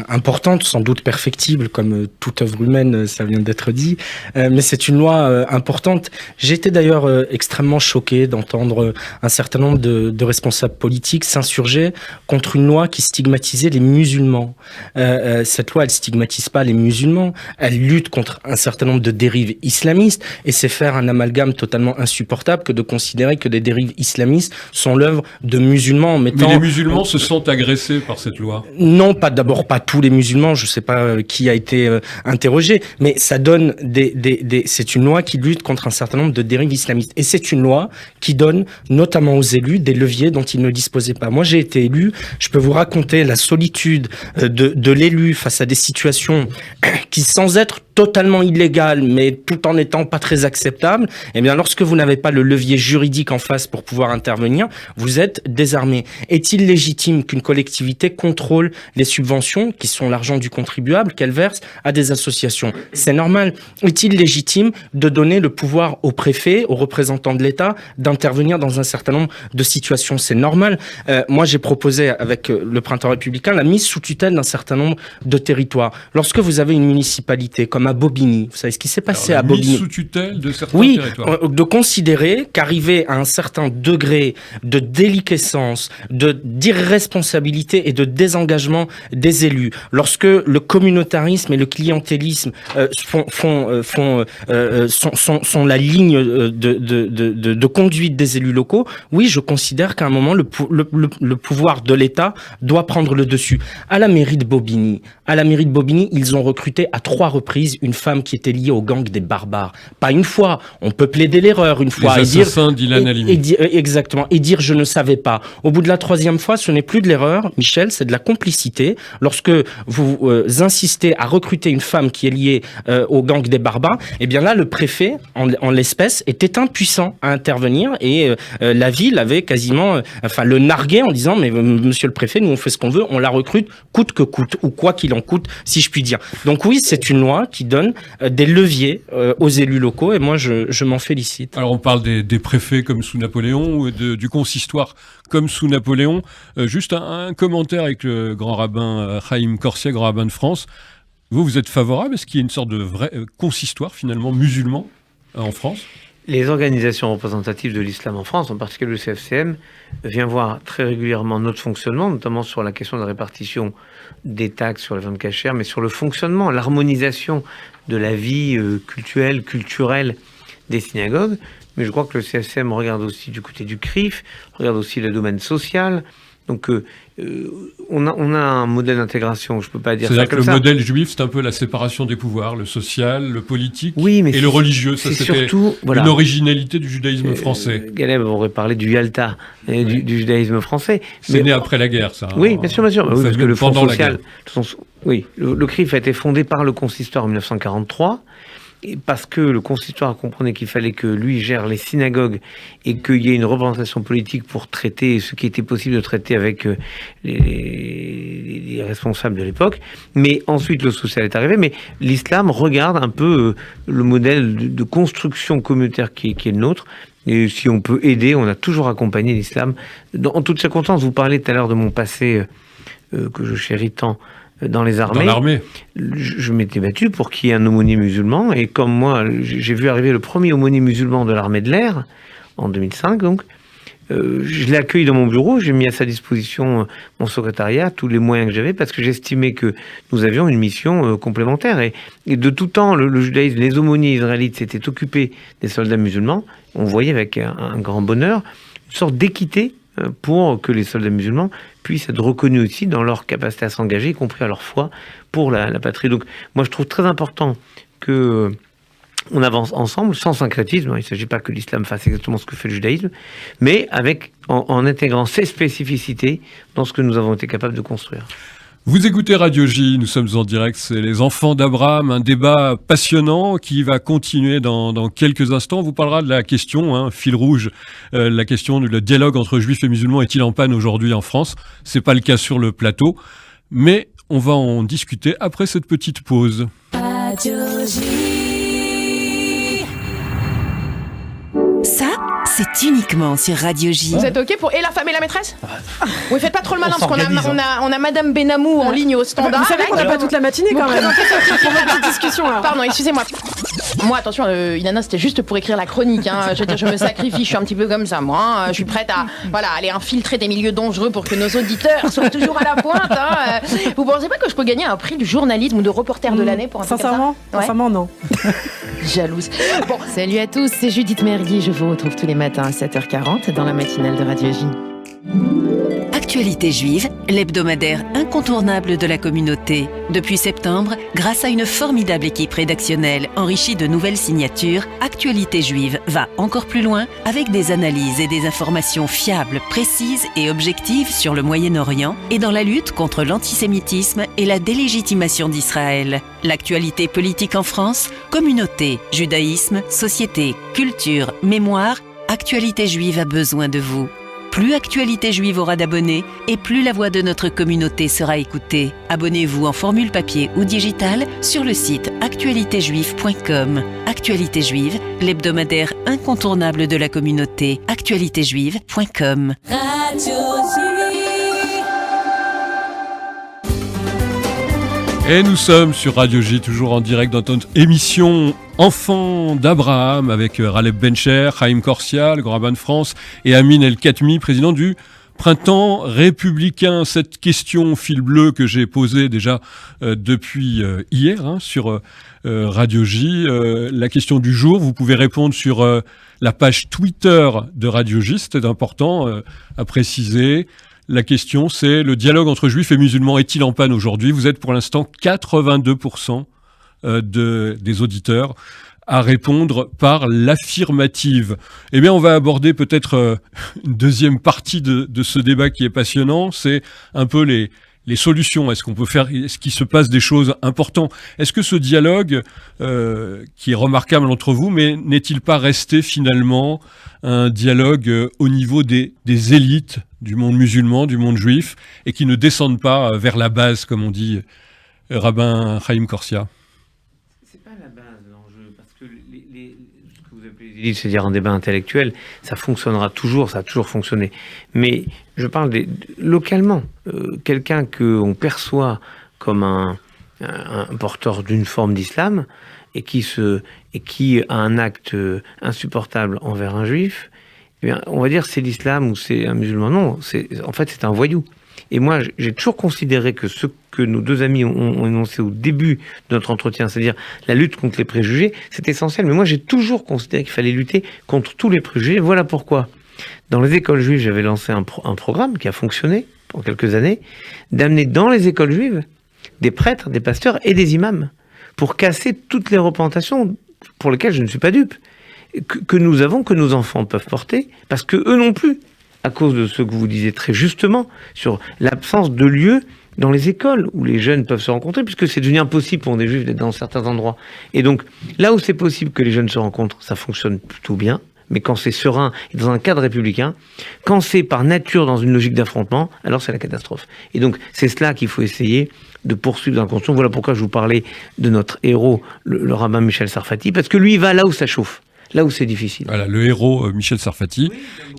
importante, sans doute perfectible, comme toute œuvre humaine, ça vient d'être dit, mais c'est une loi importante. J'ai été d'ailleurs extrêmement choqué d'entendre un certain nombre de responsables politiques s'insurger contre une loi qui stigmatisait les musulmans. Cette loi, elle stigmatise pas les musulmans, elle lutte contre un certain nombre de dérives islamistes, et c'est faire un amalgame totalement insupportable que de considérer que des dérives islamistes sont l'œuvre de musulmans en mettant... Mais les musulmans se sentent agressés par cette loi. Non, d'abord pas tous les musulmans, je sais pas qui a été interrogé, mais ça donne c'est une loi qui lutte contre un certain nombre de dérives islamistes. Et c'est une loi qui donne notamment aux élus des leviers dont ils ne disposaient pas. Moi, j'ai été élu, je peux vous raconter la solitude de l'élu face à des situations qui, sans être totalement illégales, mais tout en étant pas très acceptables, eh bien, lorsque vous n'avez pas le levier juridique en face pour pouvoir intervenir, vous êtes désarmé. Est-il légitime qu'une collectivité contrôle les subventions, qui sont l'argent du contribuable, qu'elle verse à des associations? C'est normal. Est-il légitime de donner le pouvoir au préfet, aux représentants de l'État, d'intervenir dans un certain nombre de situations? C'est normal. Moi, j'ai proposé avec le Printemps républicain la mise sous tutelle d'un certain nombre de territoires. Lorsque vous avez une municipalité comme à Bobigny, vous savez ce qui s'est passé à Bobigny? Mise sous tutelle de certains territoires. De considérer qu'arriver à un certain degré de déliquescence, d'irresponsabilité et de désengagement des élus, lorsque le communautarisme et le clientélisme sont la ligne de conduite des élus locaux, oui, je considère qu'à un moment, le pouvoir de l'État doit prendre le dessus. À la mairie de Bobigny, ils ont recruté à 3 reprises une femme qui était liée au gang des barbares. Pas une fois, on peut plaider l'erreur une fois. Les assassins d'Ilan Halimi. Exactement, et dire je ne savais pas. Au bout de la 3e fois, ce n'est plus de l'erreur, Michel, c'est de la complicité. Lorsque vous insistez à recruter une femme qui est liée au gang des barbares, eh bien là, le préfet, en l'espèce, était impuissant à intervenir, et la ville avait quasiment, le narguait en disant mais monsieur le préfet, nous on fait ce qu'on veut, on la recrute coûte que coûte, ou quoi qu'il en coûte, si je puis dire. Donc oui, c'est une loi qui donne des leviers aux élus locaux, et moi je m'en félicite. Alors on parle des préfets comme sous Napoléon, ou du consistoire comme sous Napoléon. Juste un commentaire avec le grand rabbin Chaim Corsia, grand rabbin de France. Vous êtes favorable? Est-ce qu'il y a une sorte de vrai consistoire finalement musulman en France? Les organisations représentatives de l'islam en France, en particulier le CFCM, vient voir très régulièrement notre fonctionnement, notamment sur la question de la répartition des taxes sur les ventes cachères, mais sur le fonctionnement, l'harmonisation de la vie culturelle des synagogues. Mais je crois que le CFCM regarde aussi du côté du CRIF, regarde aussi le domaine social. Donc on a un modèle d'intégration, je ne peux pas dire ça comme ça. C'est-à-dire que le modèle juif, c'est un peu la séparation des pouvoirs, le social, le politique et le religieux. Ça, c'était surtout, une originalité du judaïsme français. Galeb aurait parlé du Yalta, du judaïsme français. C'est né après la guerre, ça. Oui, bien sûr. Oui, parce que le Fonds social... le CRIF a été fondé par le consistoire en 1943. Parce que le consistoire comprenait qu'il fallait que lui gère les synagogues et qu'il y ait une représentation politique pour traiter ce qui était possible de traiter avec les responsables de l'époque. Mais ensuite, le social est arrivé. Mais l'islam regarde un peu le modèle de construction communautaire qui est le nôtre. Et si on peut aider, on a toujours accompagné l'islam. En toutes circonstances, vous parlez tout à l'heure de mon passé que je chéris tant, dans les armées. Dans l'armée. Je m'étais battu pour qu'il y ait un aumônier musulman, et comme moi, j'ai vu arriver le premier aumônier musulman de l'armée de l'air, en 2005 donc, je l'ai accueilli dans mon bureau, j'ai mis à sa disposition mon secrétariat, tous les moyens que j'avais, parce que j'estimais que nous avions une mission complémentaire. Et de tout temps, le judaïsme, les aumôniers israélites s'étaient occupés des soldats musulmans. On voyait avec un grand bonheur une sorte d'équité pour que les soldats musulmans puissent être reconnus aussi dans leur capacité à s'engager, y compris à leur foi, pour la patrie. Donc moi je trouve très important que on avance ensemble, sans syncrétisme. Il ne s'agit pas que l'islam fasse exactement ce que fait le judaïsme, mais en intégrant ses spécificités dans ce que nous avons été capables de construire. Vous écoutez Radio J, nous sommes en direct, c'est les enfants d'Abraham, un débat passionnant qui va continuer dans quelques instants. On vous parlera de la question, fil rouge, la question du dialogue entre juifs et musulmans est-il en panne aujourd'hui en France? C'est pas le cas sur le plateau, mais on va en discuter après cette petite pause. Radio J. Ça, c'est uniquement sur Radio J. Vous êtes OK pour Et la femme et la maîtresse? Oui, faites pas trop le malin, parce qu'on a Madame Benamou en ligne au standard. Vous savez qu'on n'a pas toute la matinée quand même. Pour notre petite discussion là. Pardon, excusez-moi. Moi, attention, Inanna, c'était juste pour écrire la chronique. Hein. Je veux dire, je me sacrifie, je suis un petit peu comme ça, moi. Hein. Je suis prête à aller infiltrer des milieux dangereux pour que nos auditeurs soient toujours à la pointe. Hein. Vous pensez pas que je peux gagner un prix du journalisme ou de reporter de l'année pour un truc comme ça? Sincèrement, non. Jalouse. Bon, salut à tous, c'est Judith Mergui. Je vous retrouve tous les matins à 7h40 dans la matinale de Radio J. Actualité juive, l'hebdomadaire incontournable de la communauté. Depuis septembre, grâce à une formidable équipe rédactionnelle enrichie de nouvelles signatures, Actualité juive va encore plus loin avec des analyses et des informations fiables, précises et objectives sur le Moyen-Orient et dans la lutte contre l'antisémitisme et la délégitimation d'Israël. L'actualité politique en France, communauté, judaïsme, société, culture, mémoire, Actualité juive a besoin de vous. Plus Actualité juive aura d'abonnés et plus la voix de notre communauté sera écoutée. Abonnez-vous en formule papier ou digitale sur le site actualitéjuive.com. Actualité juive, l'hebdomadaire incontournable de la communauté. actualitéjuive.com. Et nous sommes sur Radio J, toujours en direct dans notre émission Enfants d'Abraham avec Raleb Bencher, Chaim Corsia, le Grand rabbin de France, et Amin El-Khatmi, président du Printemps républicain. Cette question fil bleu que j'ai posée déjà depuis hier sur Radio J, la question du jour, vous pouvez répondre sur la page Twitter de Radio J, c'est important à préciser. La question, c'est le dialogue entre juifs et musulmans est-il en panne aujourd'hui? Vous êtes pour l'instant 82% des auditeurs à répondre par l'affirmative. Eh bien, on va aborder peut-être une deuxième partie de ce débat qui est passionnant. C'est un peu les solutions. Est-ce qu'il se passe des choses importantes? Est-ce que ce dialogue, qui est remarquable entre vous, mais n'est-il pas resté finalement un dialogue au niveau des élites du monde musulman, du monde juif, et qui ne descendent pas vers la base, comme on dit, rabbin Chaim Corsia? C'est pas la base l'enjeu, parce que ce que vous appelez les élites, c'est-à-dire un débat intellectuel, ça fonctionnera toujours, ça a toujours fonctionné. Mais je parle localement, quelqu'un qu'on perçoit comme un porteur d'une forme d'islam, et qui a un acte insupportable envers un juif, eh bien, on va dire c'est l'islam ou c'est un musulman. Non, en fait c'est un voyou. Et moi j'ai toujours considéré que ce que nos deux amis ont énoncé au début de notre entretien, c'est-à-dire la lutte contre les préjugés, c'est essentiel. Mais moi j'ai toujours considéré qu'il fallait lutter contre tous les préjugés. Voilà pourquoi dans les écoles juives j'avais lancé un programme qui a fonctionné pour quelques années, d'amener dans les écoles juives des prêtres, des pasteurs et des imams, pour casser toutes les représentations pour lesquelles je ne suis pas dupe, que nous avons, que nos enfants peuvent porter, parce que eux non plus, à cause de ce que vous disiez très justement, sur l'absence de lieux dans les écoles où les jeunes peuvent se rencontrer, puisque c'est devenu impossible pour des juifs d'être dans certains endroits. Et donc, là où c'est possible que les jeunes se rencontrent, ça fonctionne plutôt bien, mais quand c'est serein et dans un cadre républicain, quand c'est par nature dans une logique d'affrontement, alors c'est la catastrophe. Et donc, c'est cela qu'il faut essayer de poursuivre dans la construction. Voilà pourquoi je vous parlais de notre héros, le rabbin Michel Sarfati, parce que lui, il va là où ça chauffe, là où c'est difficile. Voilà, le héros Michel Sarfati,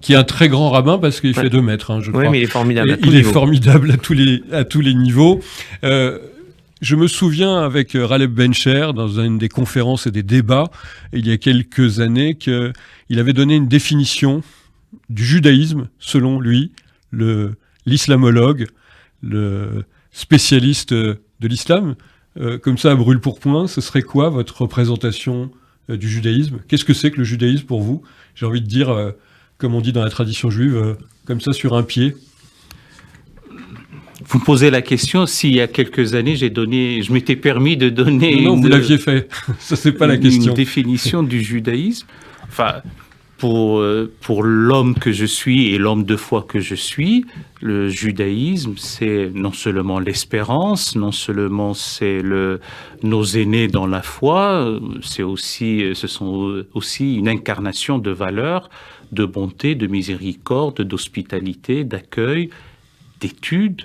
qui est un très grand rabbin parce qu'il fait 2 mètres, je crois. Oui, mais il est formidable. Il est formidable à tous les niveaux. Je me souviens avec Raleb Bencher, dans une des conférences et des débats, il y a quelques années, qu'il avait donné une définition du judaïsme, selon lui, l'islamologue, le spécialiste de l'islam. Comme ça, à brûle-pourpoint, ce serait quoi votre représentation du judaïsme? Qu'est-ce que c'est que le judaïsme pour vous? J'ai envie de dire, comme on dit dans la tradition juive, comme ça sur un pied. Vous me posez la question si il y a quelques années je m'étais permis de donner. Non, vous l'aviez fait. Ça, c'est pas la question. Une définition du judaïsme. Enfin, pour l'homme que je suis et l'homme de foi que je suis, le judaïsme, c'est non seulement l'espérance, non seulement c'est nos aînés dans la foi, ce sont aussi une incarnation de valeurs, de bonté, de miséricorde, d'hospitalité, d'accueil d'études,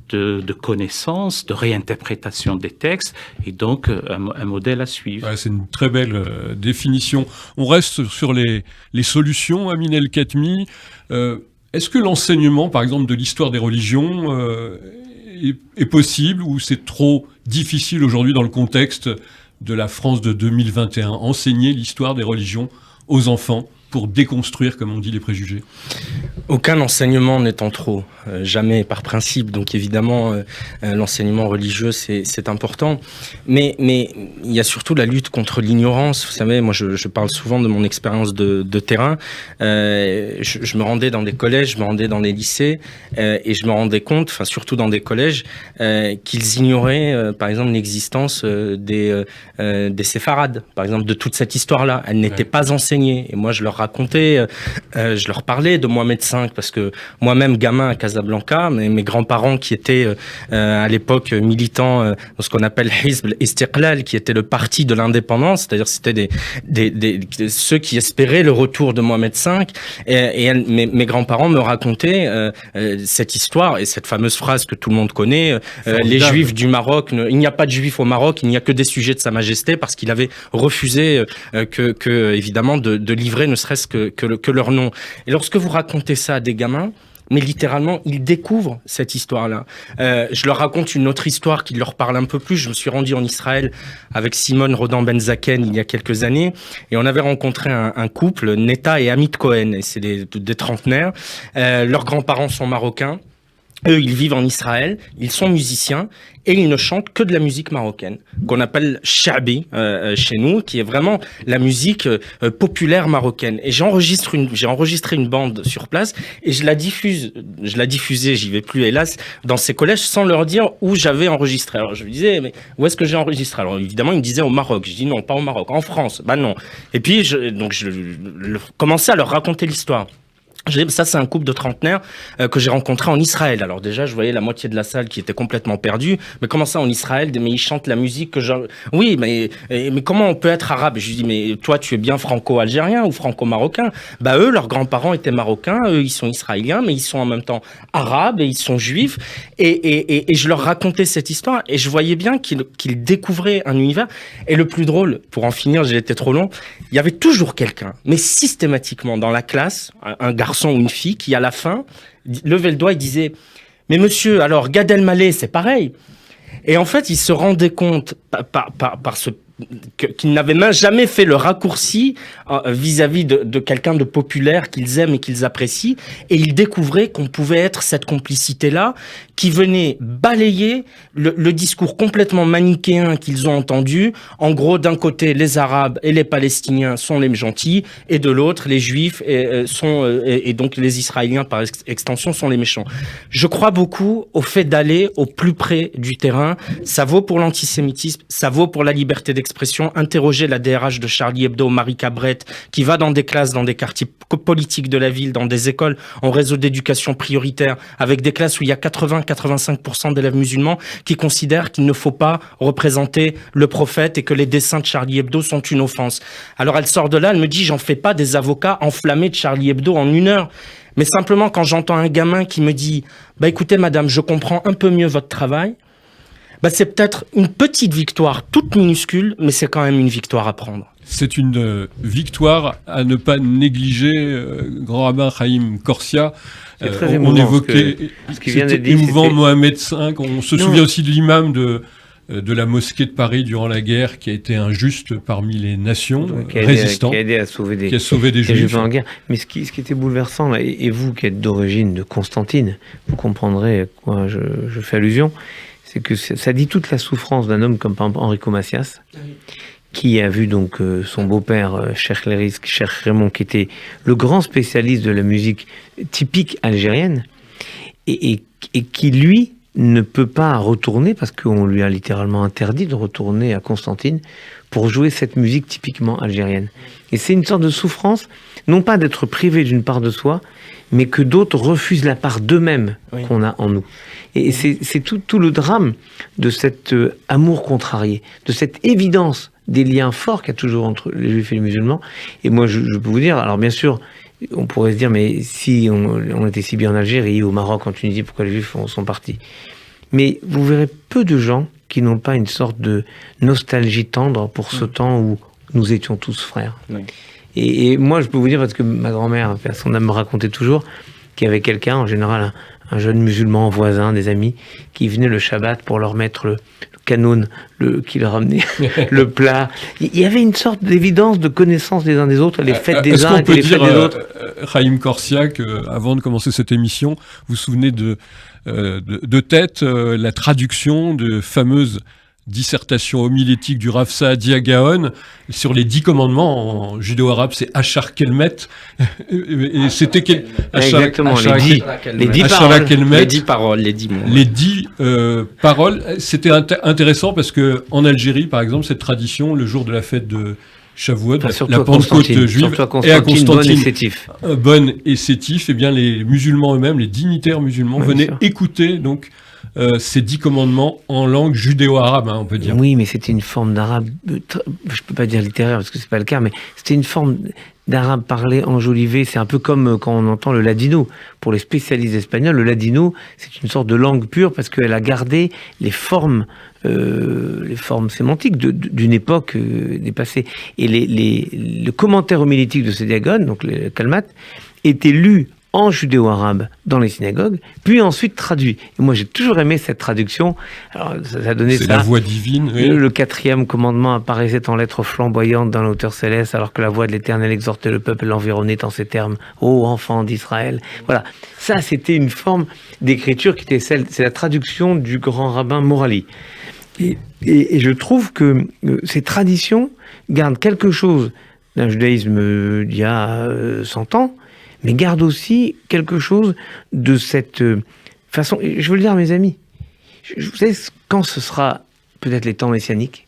de connaissances, de réinterprétation des textes, et donc un modèle à suivre. Ouais, c'est une très belle définition. On reste sur les solutions, Amine El Khatmi. Est-ce que l'enseignement, par exemple, de l'histoire des religions est possible, ou c'est trop difficile aujourd'hui dans le contexte de la France de 2021, enseigner l'histoire des religions aux enfants pour déconstruire, comme on dit, les préjugés? Aucun enseignement n'étant trop, jamais par principe. Donc évidemment, l'enseignement religieux, c'est important. Mais il y a surtout la lutte contre l'ignorance. Vous savez, moi je parle souvent de mon expérience de terrain. Je me rendais dans des collèges, je me rendais dans des lycées, et je me rendais compte, enfin surtout dans des collèges, qu'ils ignoraient par exemple l'existence des séfarades, par exemple, de toute cette histoire-là. Elle n'était pas enseignée. Et moi je leur racontais, je leur parlais de Mohamed V, parce que moi-même, gamin à Casablanca, mes grands-parents qui étaient à l'époque militants dans ce qu'on appelle Hizb al-Istiqlal, qui était le parti de l'indépendance, c'est-à-dire c'était ceux qui espéraient le retour de Mohamed V, et mes grands-parents me racontaient cette histoire et cette fameuse phrase que tout le monde connaît, les Juifs du Maroc, il n'y a pas de Juifs au Maroc, il n'y a que des sujets de Sa Majesté, parce qu'il avait refusé évidemment de livrer ne serait-ce que leur nom. Et lorsque vous racontez ça à des gamins, mais littéralement, ils découvrent cette histoire-là. Je leur raconte une autre histoire qui leur parle un peu plus. Je me suis rendu en Israël avec Simone Rodan-Benzaken il y a quelques années, et on avait rencontré un couple, Neta et Amit Cohen, et c'est des trentenaires. Leurs grands-parents sont marocains. Eux, ils vivent en Israël, ils sont musiciens, et ils ne chantent que de la musique marocaine, qu'on appelle shabi chez nous, qui est vraiment la musique populaire marocaine. Et j'ai enregistré une bande sur place, et je la diffusais, j'y vais plus hélas, dans ces collèges, sans leur dire où j'avais enregistré. Alors je lui disais, mais où est-ce que j'ai enregistré? Alors évidemment, ils me disaient au Maroc. Je dis non, pas au Maroc, en France. Bah non. Et puis, je commençais à leur raconter l'histoire. Ça, c'est un couple de trentenaires que j'ai rencontré en Israël. Alors déjà, je voyais la moitié de la salle qui était complètement perdue. Mais comment ça en Israël? Mais ils chantent la musique que Oui, mais comment on peut être arabe? Je lui dis, mais toi, tu es bien franco-algérien ou franco-marocain? Bah eux, leurs grands-parents étaient marocains. Eux, ils sont israéliens, mais ils sont en même temps arabes et ils sont juifs. Et je leur racontais cette histoire et je voyais bien qu'ils découvraient un univers. Et le plus drôle, pour en finir, j'ai été trop long, il y avait toujours quelqu'un, mais systématiquement dans la classe, un garçon ou une fille qui, à la fin, levait le doigt et disait « Mais monsieur, alors Gad Elmaleh, c'est pareil ». Et en fait, il se rendait compte qu'ils n'avaient même jamais fait le raccourci vis-à-vis de quelqu'un de populaire qu'ils aiment et qu'ils apprécient, et ils découvraient qu'on pouvait être cette complicité-là qui venait balayer le discours complètement manichéen qu'ils ont entendu. En gros, d'un côté, les Arabes et les Palestiniens sont les gentils, et de l'autre, les Juifs et donc les Israéliens par extension sont les méchants. Je crois beaucoup au fait d'aller au plus près du terrain. Ça vaut pour l'antisémitisme, ça vaut pour la liberté d'expression. Interroger la DRH de Charlie Hebdo, Marie Cabret, qui va dans des classes, dans des quartiers politiques de la ville, dans des écoles en réseau d'éducation prioritaire, avec des classes où il y a 80-85% d'élèves musulmans qui considèrent qu'il ne faut pas représenter le prophète et que les dessins de Charlie Hebdo sont une offense. Alors elle sort de là, elle me dit, j'en fais pas des avocats enflammés de Charlie Hebdo en 1 heure. Mais simplement quand j'entends un gamin qui me dit, bah écoutez madame, je comprends un peu mieux votre travail, bah c'est peut-être une petite victoire, toute minuscule, mais c'est quand même une victoire à prendre. C'est une victoire à ne pas négliger. Grand rabbin Chaim Korsia, on évoquait, c'était émouvant, Mohamed V. On se souvient aussi de l'imam de la mosquée de Paris durant la guerre, qui a été un juste parmi les nations résistantes, qui a aidé à sauver des Juifs en guerre. Mais ce qui était bouleversant, là, et vous qui êtes d'origine de Constantine, vous comprendrez à quoi je fais allusion, c'est que ça dit toute la souffrance d'un homme comme par exemple Enrico Macias, qui a vu donc son beau-père, Cheikh Leris, Cheikh Raymond, qui était le grand spécialiste de la musique typique algérienne, et qui, lui, ne peut pas retourner, parce qu'on lui a littéralement interdit de retourner à Constantine pour jouer cette musique typiquement algérienne. Et c'est une sorte de souffrance, non pas d'être privé d'une part de soi, mais que d'autres refusent la part d'eux-mêmes qu'on a en nous. Et c'est tout le drame de cet amour contrarié, de cette évidence des liens forts qu'il y a toujours entre les Juifs et les musulmans. Et moi, je peux vous dire, alors bien sûr, On pourrait se dire, mais si on était si bien en Algérie, au Maroc, en Tunisie, pourquoi les Juifs sont partis? Mais vous verrez peu de gens qui n'ont pas une sorte de nostalgie tendre pour ce temps où nous étions tous frères. Oui. Et moi, je peux vous dire, parce que ma grand-mère, son âme, me racontait toujours qu'il y avait quelqu'un, en général un jeune musulman voisin, des amis, qui venait le Shabbat pour leur mettre le canoun, qui leur ramenait le plat. Il y avait une sorte d'évidence de connaissance des uns des autres, les fêtes des uns et les fêtes des autres. Raïm Korsiak, avant de commencer cette émission, vous vous souvenez de tête la traduction de fameuses dissertation homilétique du Rav Saadia Gaon sur les 10 commandements en judéo-arabe, c'est Achar Kelmet. Et c'était exactement les 10 paroles. Les 10 paroles. C'était intéressant parce que en Algérie, par exemple, cette tradition, le jour de la fête de Shavuot, la Pentecôte juive, et à Constantine, bonne et sétif, et bien les musulmans eux-mêmes, les dignitaires musulmans, venaient écouter donc ces 10 commandements en langue judéo-arabe, on peut dire. Oui, mais c'était une forme d'arabe, je ne peux pas dire littéraire parce que c'est pas le cas, mais c'était une forme d'arabe parlé, enjolivé. C'est un peu comme quand on entend le ladino. Pour les spécialistes espagnols, le ladino, c'est une sorte de langue pure parce qu'elle a gardé les formes sémantiques d'une époque dépassée. Et le commentaire homilétique de ces diagones, donc le Kalmat, était lu en judéo-arabe dans les synagogues, puis ensuite traduit. Et moi, j'ai toujours aimé cette traduction. Alors, ça donnait ça. C'est la voix divine. Oui. Le 4e commandement apparaissait en lettres flamboyantes dans la hauteur céleste, alors que la voix de l'Éternel exhortait le peuple et l'environnait en ces termes. Ô enfants d'Israël. Voilà. Ça, c'était une forme d'écriture qui était c'est la traduction du grand rabbin Morali. Et je trouve que ces traditions gardent quelque chose d'un judaïsme d'il y a 100 ans, mais garde aussi quelque chose de cette façon. Je veux le dire à mes amis. Vous savez quand ce sera peut-être les temps messianiques,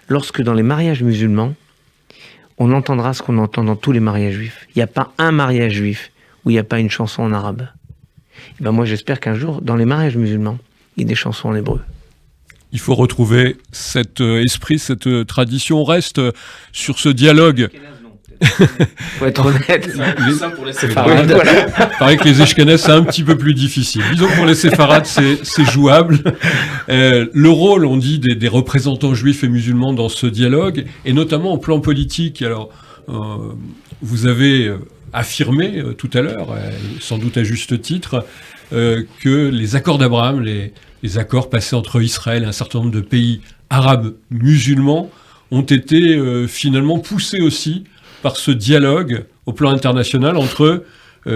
lorsque dans les mariages musulmans, on entendra ce qu'on entend dans tous les mariages juifs. Il n'y a pas un mariage juif où il n'y a pas une chanson en arabe. Et ben moi, j'espère qu'un jour, dans les mariages musulmans, il y ait des chansons en hébreu. Il faut retrouver cet esprit, cette tradition. On reste sur ce dialogue. Faut être honnête. Pour les séfarades. Pareil que les Eshkenaz, c'est un petit peu plus difficile. Disons que pour les séfarades, c'est jouable. Le rôle, on dit, des représentants juifs et musulmans dans ce dialogue, et notamment au plan politique. Alors, vous avez affirmé tout à l'heure, sans doute à juste titre, que les accords d'Abraham, les accords passés entre Israël et un certain nombre de pays arabes musulmans, ont été finalement poussés aussi par ce dialogue au plan international entre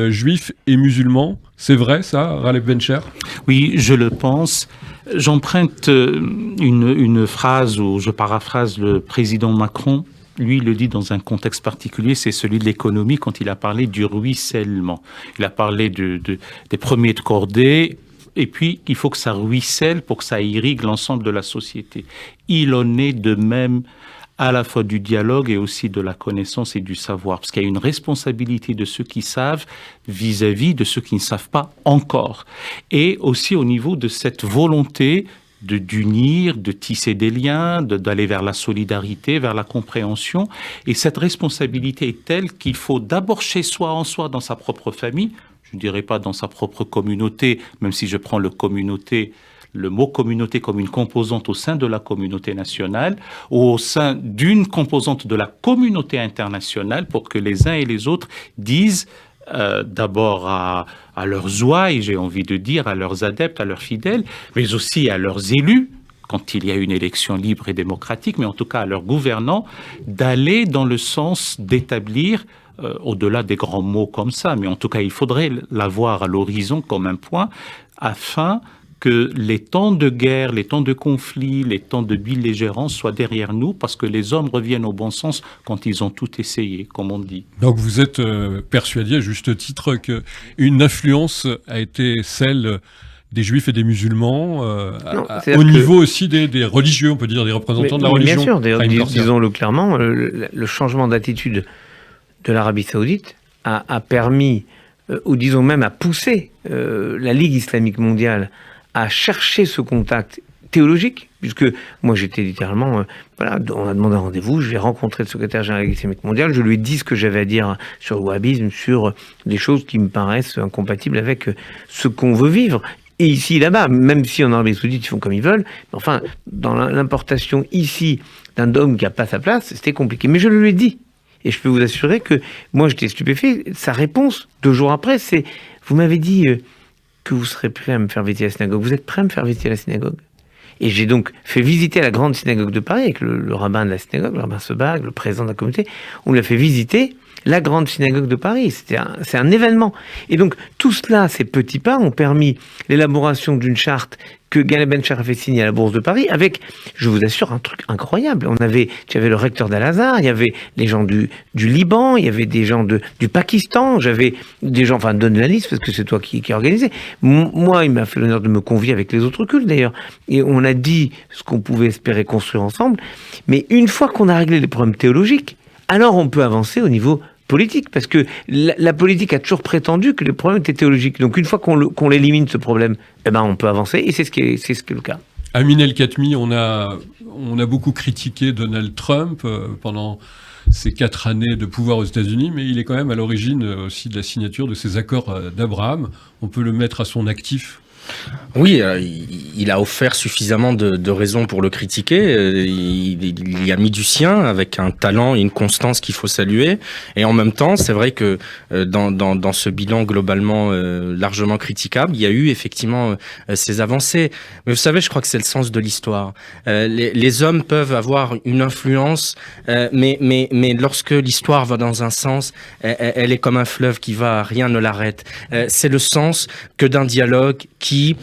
juifs et musulmans. C'est vrai, ça, Ralef Bencher? Oui, je le pense. J'emprunte une phrase où je paraphrase le président Macron. Lui, il le dit dans un contexte particulier, c'est celui de l'économie, quand il a parlé du ruissellement. Il a parlé des premiers de cordée, et puis il faut que ça ruisselle pour que ça irrigue l'ensemble de la société. Il en est de même à la fois du dialogue et aussi de la connaissance et du savoir. Parce qu'il y a une responsabilité de ceux qui savent vis-à-vis de ceux qui ne savent pas encore. Et aussi au niveau de cette volonté d'unir, de tisser des liens, d'aller vers la solidarité, vers la compréhension. Et cette responsabilité est telle qu'il faut d'abord chez soi, en soi, dans sa propre famille, je ne dirais pas dans sa propre communauté, même si je prends le mot communauté comme une composante au sein de la communauté nationale ou au sein d'une composante de la communauté internationale pour que les uns et les autres disent d'abord à leurs ouailles, j'ai envie de dire, à leurs adeptes, à leurs fidèles, mais aussi à leurs élus, quand il y a une élection libre et démocratique, mais en tout cas à leurs gouvernants, d'aller dans le sens d'établir au-delà des grands mots comme ça, mais en tout cas, il faudrait l'avoir à l'horizon comme un point afin que les temps de guerre, les temps de conflit, les temps de belligérance soient derrière nous, parce que les hommes reviennent au bon sens quand ils ont tout essayé, comme on dit. Donc vous êtes persuadé, à juste titre, qu'une influence a été celle des juifs et des musulmans, au niveau aussi des religieux, on peut dire, des représentants de la religion. Bien sûr, d'ailleurs, disons-le clairement, le changement d'attitude de l'Arabie Saoudite a permis, ou disons même a poussé la Ligue islamique mondiale à chercher ce contact théologique, puisque moi j'étais littéralement, on a demandé un rendez-vous, j'ai rencontré le secrétaire général de l'Église islamique mondiale, je lui ai dit ce que j'avais à dire sur le wahhabisme, sur des choses qui me paraissent incompatibles avec ce qu'on veut vivre. Et ici, là-bas, même si en Arabie Saoudite, ils font comme ils veulent, mais enfin, dans l'importation ici d'un dogme qui n'a pas sa place, c'était compliqué. Mais je le lui ai dit. Et je peux vous assurer que moi, j'étais stupéfait. Sa réponse, 2 jours après, c'est « Vous m'avez dit que vous serez prêt à me faire visiter la synagogue. Vous êtes prêt à me faire visiter la synagogue ?» Et j'ai donc fait visiter la grande synagogue de Paris avec le rabbin de la synagogue, le rabbin Sebag, le président de la communauté. On lui a fait visiter la grande synagogue de Paris. C'est un événement. Et donc, tout cela, ces petits pas, ont permis l'élaboration d'une charte que Ghaleb Ben Sharaf fait signer à la Bourse de Paris avec, je vous assure, un truc incroyable. Tu avais le recteur d'Al-Azhar, il y avait les gens du Liban, il y avait des gens du Pakistan, j'avais des gens, enfin, donne la liste parce que c'est toi qui organisais. Moi, il m'a fait l'honneur de me convier avec les autres cultes d'ailleurs. Et on a dit ce qu'on pouvait espérer construire ensemble. Mais une fois qu'on a réglé les problèmes théologiques, alors on peut avancer au niveau politique, parce que la politique a toujours prétendu que les problèmes étaient théologiques. Donc une fois qu'on l'élimine ce problème, on peut avancer, et c'est ce qui est le cas. Amin El-Khatmi, on a beaucoup critiqué Donald Trump pendant ces 4 années de pouvoir aux États-Unis, mais il est quand même à l'origine aussi de la signature de ces accords d'Abraham. On peut le mettre à son actif. Oui, il a offert suffisamment de raisons pour le critiquer. Il y a mis du sien avec un talent et une constance qu'il faut saluer. Et en même temps, c'est vrai que dans ce bilan globalement largement critiquable, il y a eu effectivement ces avancées. Mais vous savez, je crois que c'est le sens de l'histoire. Les hommes peuvent avoir une influence, mais lorsque l'histoire va dans un sens, elle est comme un fleuve qui va, rien ne l'arrête. C'est le sens que d'un dialogue qui,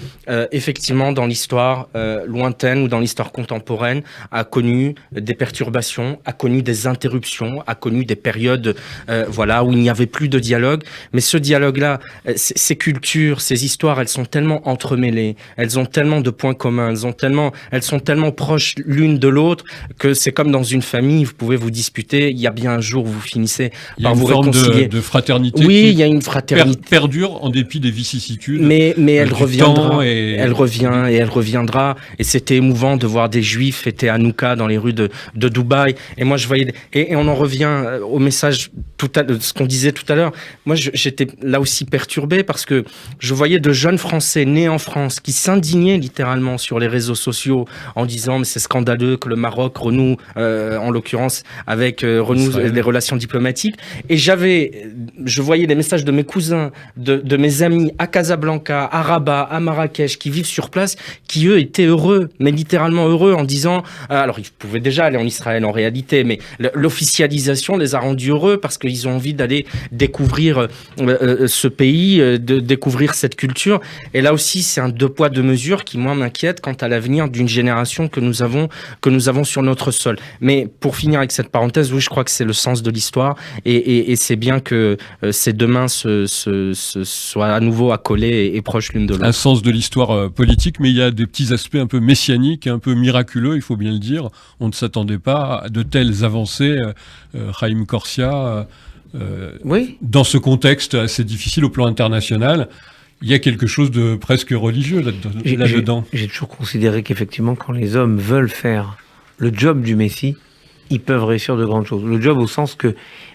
effectivement, dans l'histoire lointaine ou dans l'histoire contemporaine, a connu des perturbations, a connu des interruptions, a connu des périodes où il n'y avait plus de dialogue. Mais ce dialogue-là, ces cultures, ces histoires, elles sont tellement entremêlées, elles ont tellement de points communs, elles sont tellement proches l'une de l'autre que c'est comme dans une famille, vous pouvez vous disputer, il y a bien un jour où vous finissez par vous réconcilier. Il y a une forme de fraternité il y a une fraternité perdure en dépit des vicissitudes. Mais elle reviendra, elle reviendra. Et c'était émouvant de voir des Juifs fêter Hanouka dans les rues de Dubaï. Et moi, je voyais, et on en revient au message ce qu'on disait tout à l'heure. Moi, j'étais là aussi perturbé parce que je voyais de jeunes Français nés en France qui s'indignaient littéralement sur les réseaux sociaux en disant mais c'est scandaleux que le Maroc renoue, en l'occurrence, renoue les relations diplomatiques. Et je voyais les messages de mes cousins, de mes amis à Casablanca, à Rabat, à Marrakech, qui vivent sur place, qui eux étaient heureux, mais littéralement heureux en disant, alors ils pouvaient déjà aller en Israël en réalité, mais l'officialisation les a rendus heureux parce qu'ils ont envie d'aller découvrir ce pays, de découvrir cette culture. Et là aussi, c'est un 2 poids 2 mesures qui, moi, m'inquiète quant à l'avenir d'une génération que nous avons sur notre sol. Mais pour finir avec cette parenthèse, oui, je crois que c'est le sens de l'histoire et c'est bien que ces 2 mains soient à nouveau accolées et proches l'une de l'autre. Un sens de l'histoire politique, mais il y a des petits aspects un peu messianiques, un peu miraculeux, il faut bien le dire. On ne s'attendait pas à de telles avancées. Chaim Corsia, dans ce contexte assez difficile au plan international, il y a quelque chose de presque religieux là-dedans. J'ai toujours considéré qu'effectivement, quand les hommes veulent faire le job du Messie, ils peuvent réussir de grandes choses. Le job au sens que,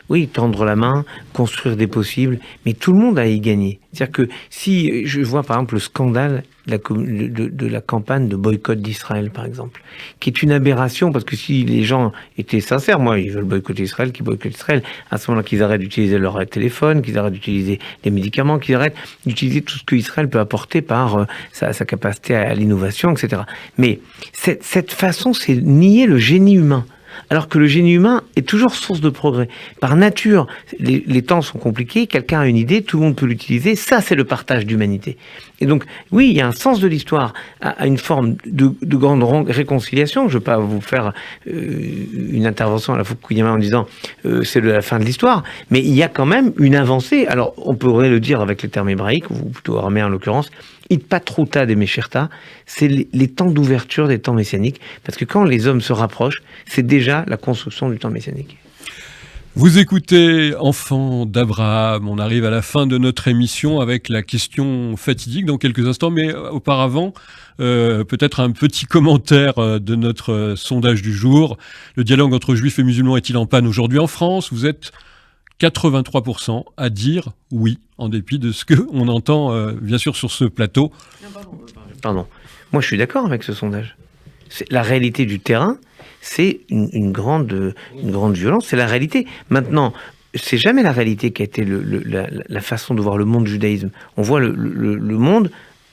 oui, tendre la main, construire des possibles, mais tout le monde a à y gagner. C'est-à-dire que si je vois par exemple le scandale de la campagne de boycott d'Israël, par exemple, qui est une aberration, parce que si les gens étaient sincères, moi, ils veulent boycotter Israël, qu'ils boycottent Israël, à ce moment-là, qu'ils arrêtent d'utiliser leur téléphone, qu'ils arrêtent d'utiliser les médicaments, qu'ils arrêtent d'utiliser tout ce que Israël peut apporter par sa capacité à l'innovation, etc. Mais cette façon, c'est nier le génie humain. Alors que le génie humain est toujours source de progrès. Par nature, les temps sont compliqués, quelqu'un a une idée, tout le monde peut l'utiliser, ça c'est le partage d'humanité. Et donc, oui, il y a un sens de l'histoire, à une forme de grande réconciliation. Je ne veux pas vous faire une intervention à la Fukuyama en disant c'est la fin de l'histoire, mais il y a quand même une avancée. Alors, on pourrait le dire avec les termes hébraïques, ou plutôt araméens en l'occurrence, Itpatruta de Mesherta, c'est les temps d'ouverture des temps messianiques, parce que quand les hommes se rapprochent, c'est déjà la construction du temps messianique. Vous écoutez Enfants d'Abraham, on arrive à la fin de notre émission avec la question fatidique dans quelques instants, mais auparavant, peut-être un petit commentaire de notre sondage du jour. Le dialogue entre juifs et musulmans est-il en panne aujourd'hui en France ? Vous êtes 83% à dire oui, en dépit de ce qu'on entend bien sûr sur ce plateau. Pardon. Moi, je suis d'accord avec ce sondage. La réalité du terrain, c'est une grande violence, c'est la réalité. Maintenant, c'est jamais la réalité qui a été la façon de voir le monde du judaïsme. On voit le monde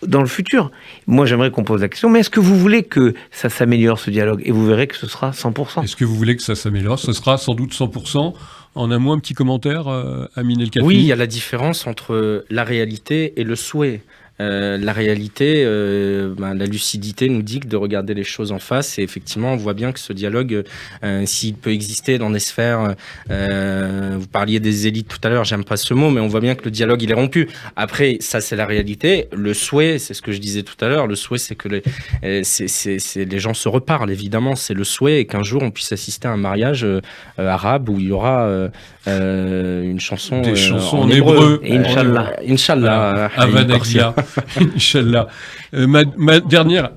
dans le futur. Moi, j'aimerais qu'on pose la question, mais est-ce que vous voulez que ça s'améliore, ce dialogue ? Et vous verrez que ce sera 100%. Est-ce que vous voulez que ça s'améliore ? Ce sera sans doute 100%. En un mot, un petit commentaire, Amine El Khatmi. Oui, il y a la différence entre la réalité et le souhait. La réalité, la lucidité nous dicte de regarder les choses en face, et effectivement on voit bien que ce dialogue, s'il peut exister dans des sphères, vous parliez des élites tout à l'heure, j'aime pas ce mot, mais on voit bien que le dialogue il est rompu. Après, ça c'est la réalité. Le souhait, c'est ce que je disais tout à l'heure, le souhait c'est que les gens se reparlent, évidemment, c'est le souhait, et qu'un jour on puisse assister à un mariage arabe où il y aura une chanson, des chansons en hébreu. Inch'Allah. Inch'Allah. Avanaglia. Inch'Allah. Ma dernière.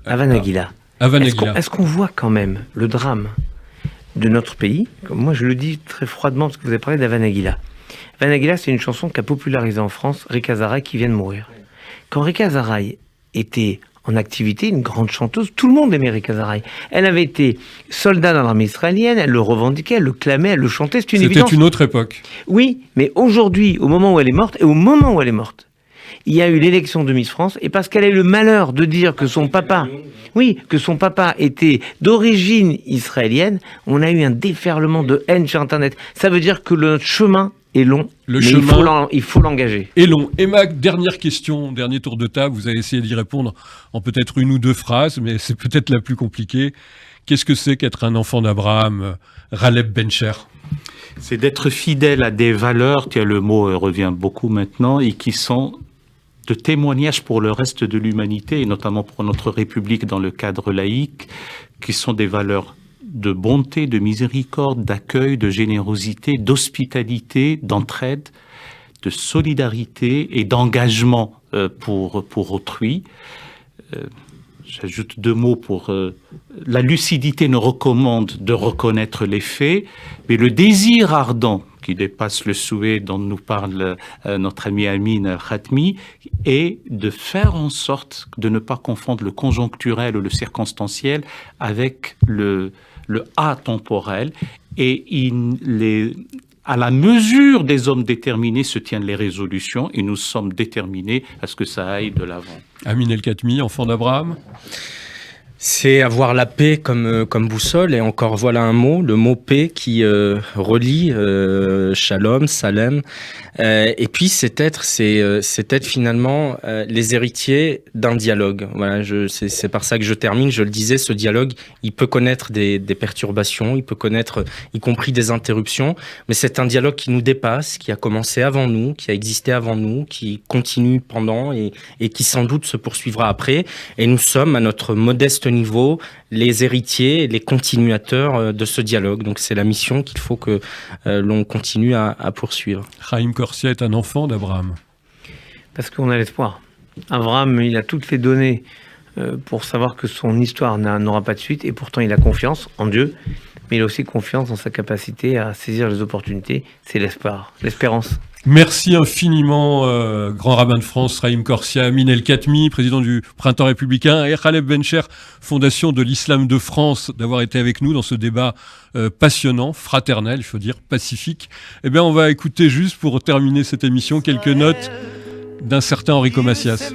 Avanagila. Est-ce qu'on voit quand même le drame de notre pays ? Comme moi, je le dis très froidement parce que vous avez parlé d'Avanagila. Avanagila, c'est une chanson qu'a popularisée en France Rika Zaraï qui vient de mourir. Quand Rika Zaraï était en activité, une grande chanteuse, tout le monde aimait Rika Zaraï. Elle avait été soldat dans l'armée israélienne, elle le revendiquait, elle le clamait, elle le chantait, c'est une évidence. C'était une autre époque. Oui, mais aujourd'hui, au moment où elle est morte, il y a eu l'élection de Miss France, et parce qu'elle a eu le malheur de dire que son papa était d'origine israélienne, on a eu un déferlement de haine sur Internet. Ça veut dire que notre chemin est long, il faut l'engager. Et long. Et ma dernière question, dernier tour de table, vous avez essayé d'y répondre en peut-être une ou deux phrases, mais c'est peut-être la plus compliquée. Qu'est-ce que c'est qu'être un enfant d'Abraham, Raleb Bencher ? C'est d'être fidèle à des valeurs, le mot revient beaucoup maintenant, et qui sont de témoignage pour le reste de l'humanité, et notamment pour notre République dans le cadre laïque, qui sont des valeurs de bonté, de miséricorde, d'accueil, de générosité, d'hospitalité, d'entraide, de solidarité et d'engagement pour autrui. J'ajoute deux mots pour... la lucidité nous recommande de reconnaître les faits, mais le désir ardent qui dépasse le souhait dont nous parle notre ami Amine El Khatmi est de faire en sorte de ne pas confondre le conjoncturel ou le circonstanciel avec le atemporel, et à la mesure des hommes déterminés se tiennent les résolutions, et nous sommes déterminés à ce que ça aille de l'avant. Amine El Khatmi, enfant d'Abraham. C'est avoir la paix comme boussole, et encore voilà un mot, le mot paix qui relie Shalom, Salem, et puis c'est être finalement les héritiers d'un dialogue. Voilà, c'est par ça que je termine. Je le disais, ce dialogue, il peut connaître des perturbations, il peut connaître y compris des interruptions, mais c'est un dialogue qui nous dépasse, qui a commencé avant nous, qui a existé avant nous, qui continue pendant et qui sans doute se poursuivra après. Et nous sommes à notre modeste niveau les héritiers, les continuateurs de ce dialogue. Donc c'est la mission qu'il faut que l'on continue à poursuivre. Chaim Corsia est un enfant d'Abraham. Parce qu'on a l'espoir. Abraham, il a toutes les données pour savoir que son histoire n'aura pas de suite, et pourtant il a confiance en Dieu, mais il a aussi confiance dans sa capacité à saisir les opportunités. C'est l'espoir, l'espérance. Merci infiniment, grand rabbin de France, Chaim Corsia, Amine El Khatmi, président du Printemps républicain, et Raleb Bencher, fondation de l'Islam de France, d'avoir été avec nous dans ce débat passionnant, fraternel, il faut dire, pacifique. Eh bien, on va écouter juste pour terminer cette émission quelques notes d'un certain Enrico Macias.